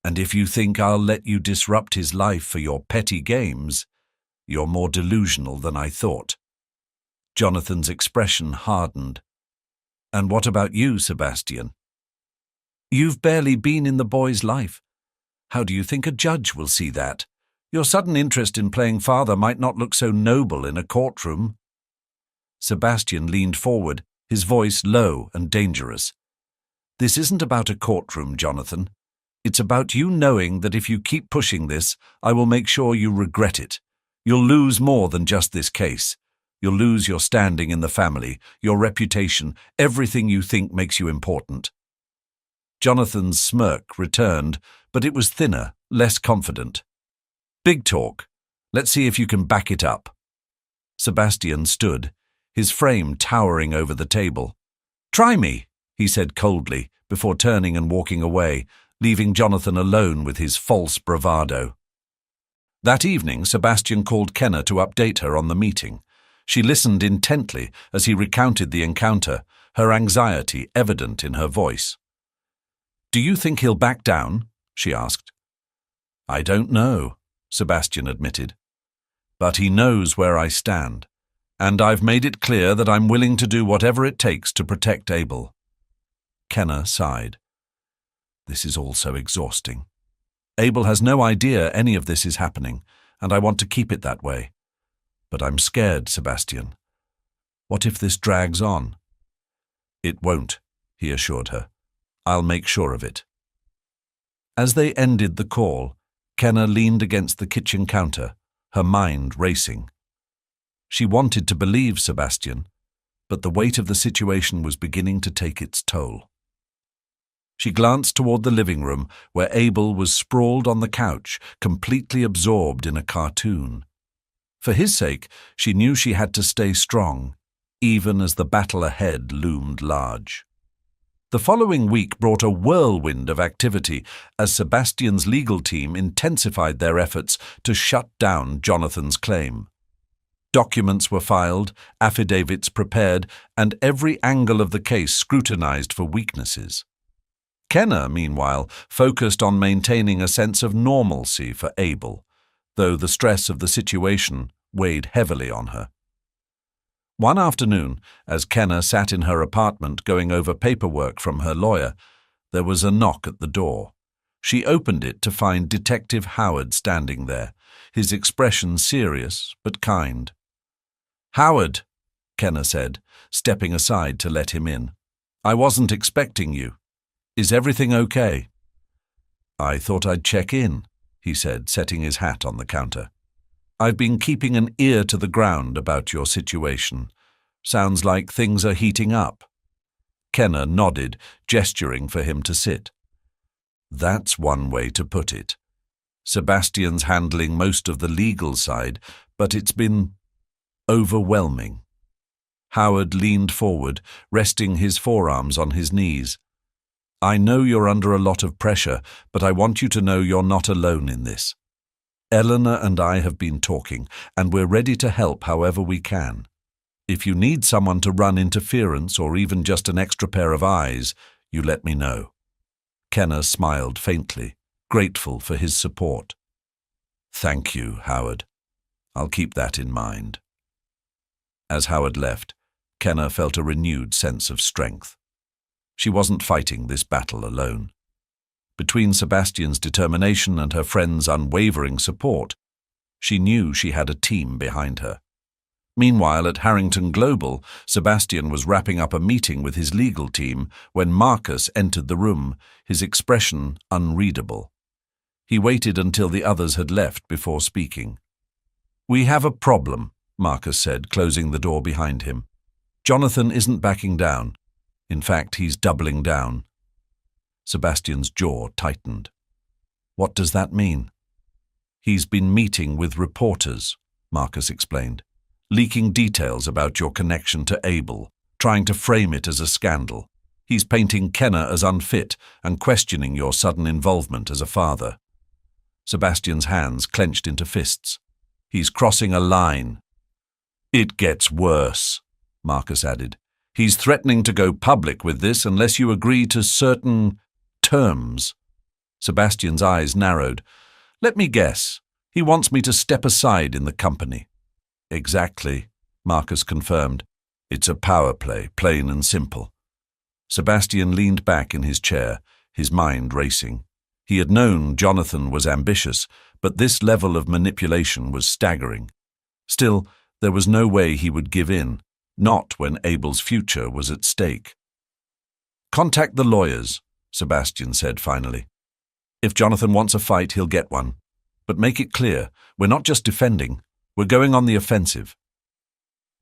And if you think I'll let you disrupt his life for your petty games, you're more delusional than I thought." Jonathan's expression hardened. "And what about you, Sebastian? You've barely been in the boy's life. How do you think a judge will see that? Your sudden interest in playing father might not look so noble in a courtroom." Sebastian leaned forward, his voice low and dangerous. "This isn't about a courtroom, Jonathan. It's about you knowing that if you keep pushing this, I will make sure you regret it. You'll lose more than just this case. You'll lose your standing in the family, your reputation, everything you think makes you important." Jonathan's smirk returned, but it was thinner, less confident. "Big talk. Let's see if you can back it up." Sebastian stood, his frame towering over the table. "Try me," he said coldly, before turning and walking away, leaving Jonathan alone with his false bravado. That evening, Sebastian called Kenna to update her on the meeting. She listened intently as he recounted the encounter, her anxiety evident in her voice. "Do you think he'll back down?" she asked. "I don't know," Sebastian admitted. "But he knows where I stand, and I've made it clear that I'm willing to do whatever it takes to protect Abel." Kenna sighed. "This is all so exhausting. Abel has no idea any of this is happening, and I want to keep it that way. But I'm scared, Sebastian. What if this drags on?" "It won't," he assured her. "I'll make sure of it." As they ended the call, Kenna leaned against the kitchen counter, her mind racing. She wanted to believe Sebastian, but the weight of the situation was beginning to take its toll. She glanced toward the living room, where Abel was sprawled on the couch, completely absorbed in a cartoon. For his sake, she knew she had to stay strong, even as the battle ahead loomed large. The following week brought a whirlwind of activity as Sebastian's legal team intensified their efforts to shut down Jonathan's claim. Documents were filed, affidavits prepared, and every angle of the case scrutinized for weaknesses. Kenna, meanwhile, focused on maintaining a sense of normalcy for Abel, though the stress of the situation weighed heavily on her. One afternoon, as Kenna sat in her apartment going over paperwork from her lawyer, there was a knock at the door. She opened it to find Detective Howard standing there, his expression serious but kind. "Howard," Kenna said, stepping aside to let him in. "I wasn't expecting you. Is everything okay?" "I thought I'd check in," he said, setting his hat on the counter. "I've been keeping an ear to the ground about your situation. Sounds like things are heating up." Kenna nodded, gesturing for him to sit. "That's one way to put it. Sebastian's handling most of the legal side, but it's been overwhelming." Howard leaned forward, resting his forearms on his knees. "I know you're under a lot of pressure, but I want you to know you're not alone in this. Eleanor and I have been talking, and we're ready to help however we can. If you need someone to run interference or even just an extra pair of eyes, you let me know." Kenna smiled faintly, grateful for his support. "Thank you, Howard. I'll keep that in mind." As Howard left, Kenna felt a renewed sense of strength. She wasn't fighting this battle alone. Between Sebastian's determination and her friend's unwavering support, she knew she had a team behind her. Meanwhile, at Harrington Global, Sebastian was wrapping up a meeting with his legal team when Marcus entered the room, his expression unreadable. He waited until the others had left before speaking. "We have a problem," Marcus said, closing the door behind him. "Jonathan isn't backing down. In fact, he's doubling down." Sebastian's jaw tightened. "What does that mean?" "He's been meeting with reporters," Marcus explained, "leaking details about your connection to Abel, trying to frame it as a scandal. He's painting Kenna as unfit and questioning your sudden involvement as a father." Sebastian's hands clenched into fists. "He's crossing a line." "It gets worse," Marcus added. "He's threatening to go public with this unless you agree to certain terms." Sebastian's eyes narrowed. "Let me guess. He wants me to step aside in the company." "Exactly," Marcus confirmed. "It's a power play, plain and simple." Sebastian leaned back in his chair, his mind racing. He had known Jonathan was ambitious, but this level of manipulation was staggering. Still, there was no way he would give in, not when Abel's future was at stake. "Contact the lawyers," Sebastian said finally. "If Jonathan wants a fight, he'll get one. But make it clear, we're not just defending, we're going on the offensive."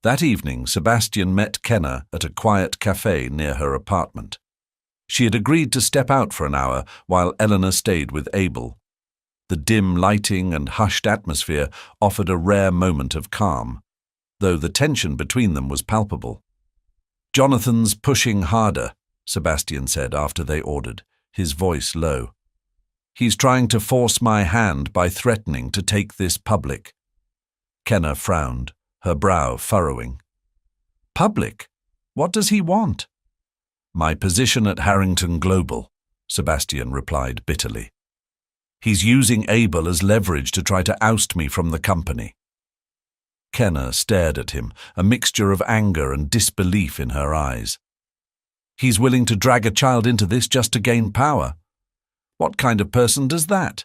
That evening, Sebastian met Kenna at a quiet cafe near her apartment. She had agreed to step out for an hour while Eleanor stayed with Abel. The dim lighting and hushed atmosphere offered a rare moment of calm, though the tension between them was palpable. "Jonathan's pushing harder," Sebastian said after they ordered, his voice low. "He's trying to force my hand by threatening to take this public." Kenna frowned, her brow furrowing. "Public? What does he want?" "My position at Harrington Global," Sebastian replied bitterly. "He's using Abel as leverage to try to oust me from the company." Kenna stared at him, a mixture of anger and disbelief in her eyes. "He's willing to drag a child into this just to gain power? What kind of person does that?"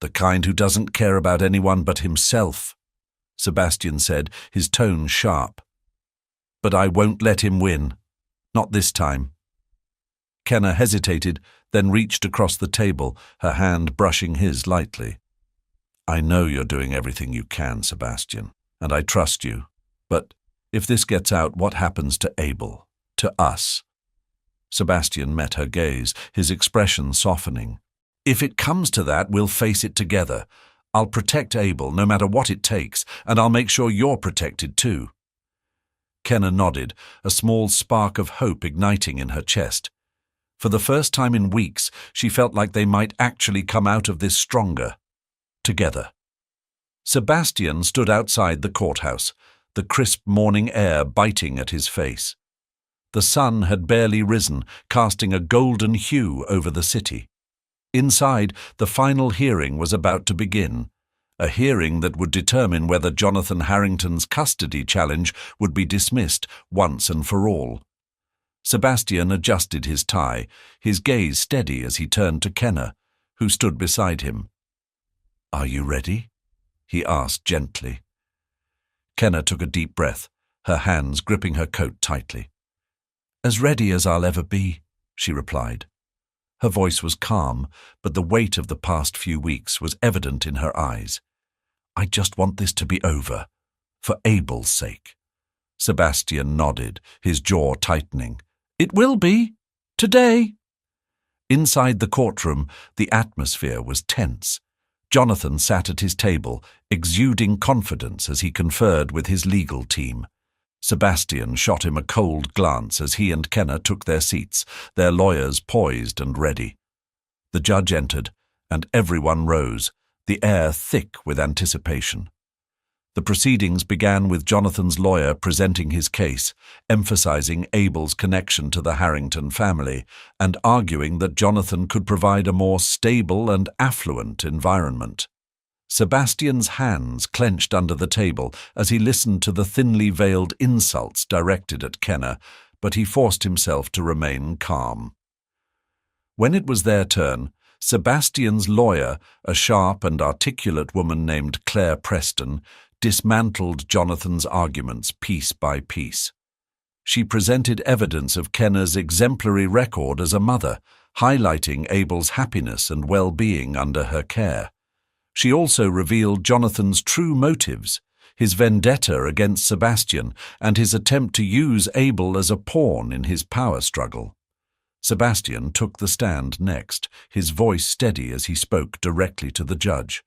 "The kind who doesn't care about anyone but himself," Sebastian said, his tone sharp. "But I won't let him win. Not this time." Kenna hesitated, then reached across the table, her hand brushing his lightly. "I know you're doing everything you can, Sebastian, and I trust you. But if this gets out, what happens to Abel? To us?" Sebastian met her gaze, his expression softening. "If it comes to that, we'll face it together. I'll protect Abel, no matter what it takes, and I'll make sure you're protected too." Kenna nodded, a small spark of hope igniting in her chest. For the first time in weeks, she felt like they might actually come out of this stronger. Together. Sebastian stood outside the courthouse, the crisp morning air biting at his face. The sun had barely risen, casting a golden hue over the city. Inside, the final hearing was about to begin, a hearing that would determine whether Jonathan Harrington's custody challenge would be dismissed once and for all. Sebastian adjusted his tie, his gaze steady as he turned to Kenna, who stood beside him. "Are you ready?" he asked gently. Kenna took a deep breath, her hands gripping her coat tightly. "As ready as I'll ever be," she replied. Her voice was calm, but the weight of the past few weeks was evident in her eyes. "I just want this to be over, for Abel's sake." Sebastian nodded, his jaw tightening. "It will be. Today." Inside the courtroom, the atmosphere was tense. Jonathan sat at his table, exuding confidence as he conferred with his legal team. Sebastian shot him a cold glance as he and Kenna took their seats, their lawyers poised and ready. The judge entered, and everyone rose, the air thick with anticipation. The proceedings began with Jonathan's lawyer presenting his case, emphasizing Abel's connection to the Harrington family, and arguing that Jonathan could provide a more stable and affluent environment. Sebastian's hands clenched under the table as he listened to the thinly veiled insults directed at Kenna, but he forced himself to remain calm. When it was their turn, Sebastian's lawyer, a sharp and articulate woman named Claire Preston, dismantled Jonathan's arguments piece by piece. She presented evidence of Kenna's exemplary record as a mother, highlighting Abel's happiness and well-being under her care. She also revealed Jonathan's true motives, his vendetta against Sebastian and his attempt to use Abel as a pawn in his power struggle. Sebastian took the stand next, his voice steady as he spoke directly to the judge.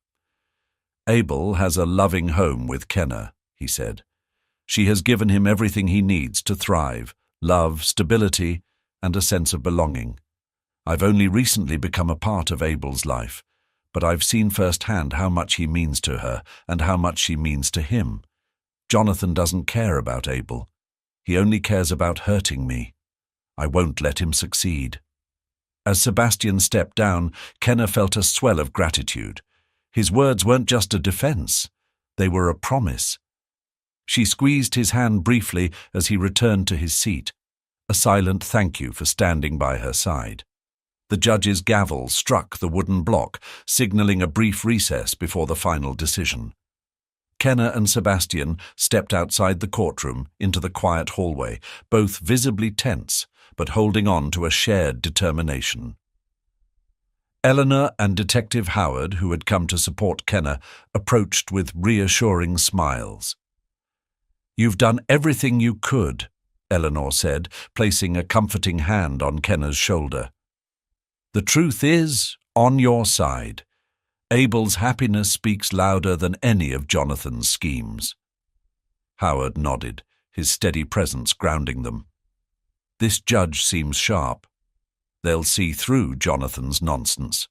"Abel has a loving home with Kenna," he said. "She has given him everything he needs to thrive: love, stability, and a sense of belonging. I've only recently become a part of Abel's life, but I've seen firsthand how much he means to her and how much she means to him. Jonathan doesn't care about Abel. He only cares about hurting me. I won't let him succeed." As Sebastian stepped down, Kenna felt a swell of gratitude. His words weren't just a defense, they were a promise. She squeezed his hand briefly as he returned to his seat, a silent thank you for standing by her side. The judge's gavel struck the wooden block, signaling a brief recess before the final decision. Kenna and Sebastian stepped outside the courtroom into the quiet hallway, both visibly tense, but holding on to a shared determination. Eleanor and Detective Howard, who had come to support Kenna, approached with reassuring smiles. "You've done everything you could," Eleanor said, placing a comforting hand on Kenna's shoulder. "The truth is on your side. Abel's happiness speaks louder than any of Jonathan's schemes." Howard nodded, his steady presence grounding them. "This judge seems sharp. They'll see through Jonathan's nonsense."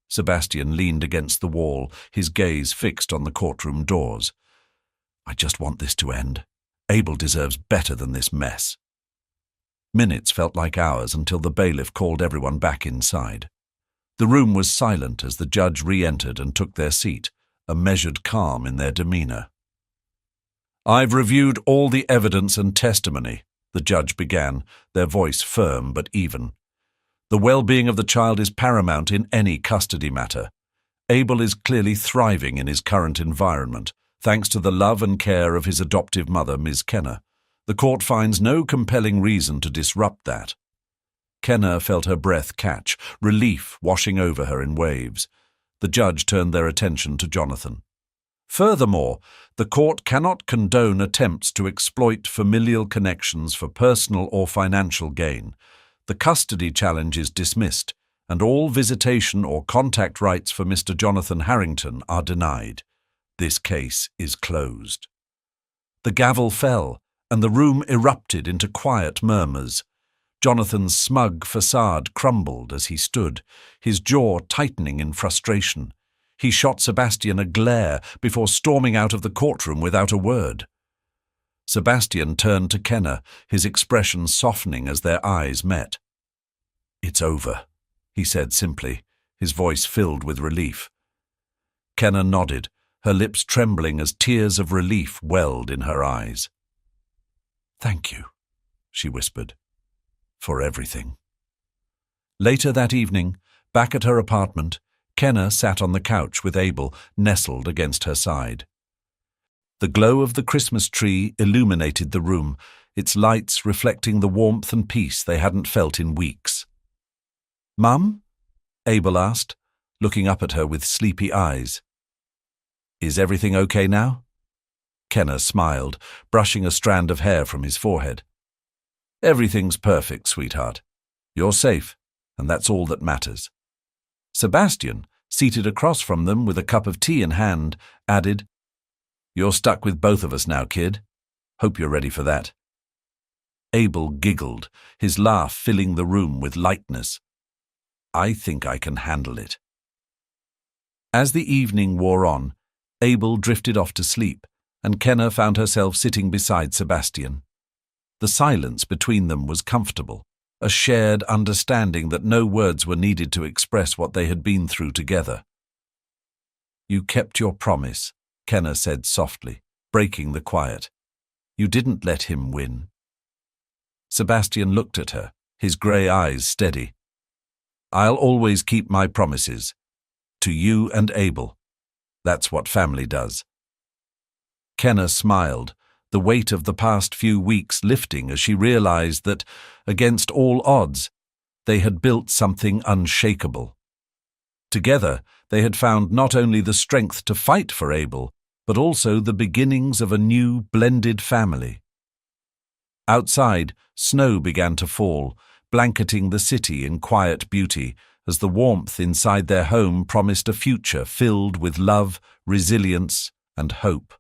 Sebastian leaned against the wall, his gaze fixed on the courtroom doors. "I just want this to end. Abel deserves better than this mess." Minutes felt like hours until the bailiff called everyone back inside. The room was silent as the judge re-entered and took their seat, a measured calm in their demeanor. "I've reviewed all the evidence and testimony," the judge began, their voice firm but even. "The well-being of the child is paramount in any custody matter. Abel is clearly thriving in his current environment, thanks to the love and care of his adoptive mother, Ms. Kenna. The court finds no compelling reason to disrupt that." Kenna felt her breath catch, relief washing over her in waves. The judge turned their attention to Jonathan. "Furthermore, the court cannot condone attempts to exploit familial connections for personal or financial gain. The custody challenge is dismissed, and all visitation or contact rights for Mr. Jonathan Harrington are denied. This case is closed." The gavel fell, and the room erupted into quiet murmurs. Jonathan's smug facade crumbled as he stood, his jaw tightening in frustration. He shot Sebastian a glare before storming out of the courtroom without a word. Sebastian turned to Kenna, his expression softening as their eyes met. "It's over," he said simply, his voice filled with relief. Kenna nodded, her lips trembling as tears of relief welled in her eyes. "Thank you," she whispered, "for everything." Later that evening, back at her apartment, Kenna sat on the couch with Abel nestled against her side. The glow of the Christmas tree illuminated the room, its lights reflecting the warmth and peace they hadn't felt in weeks. "Mum?" Abel asked, looking up at her with sleepy eyes. "Is everything okay now?" Kenner smiled, brushing a strand of hair from his forehead. "Everything's perfect, sweetheart. You're safe, and that's all that matters." Sebastian, seated across from them with a cup of tea in hand, added, "You're stuck with both of us now, kid. Hope you're ready for that." Abel giggled, his laugh filling the room with lightness. "I think I can handle it." As the evening wore on, Abel drifted off to sleep, and Kenner found herself sitting beside Sebastian. The silence between them was comfortable, a shared understanding that no words were needed to express what they had been through together. "You kept your promise," Kenner said softly, breaking the quiet. "You didn't let him win." Sebastian looked at her, his grey eyes steady. "I'll always keep my promises. To you and Abel. That's what family does." Kenner smiled, the weight of the past few weeks lifting as she realized that, against all odds, they had built something unshakable. Together, they had found not only the strength to fight for Abel, but also the beginnings of a new, blended family. Outside, snow began to fall, blanketing the city in quiet beauty, as the warmth inside their home promised a future filled with love, resilience, and hope.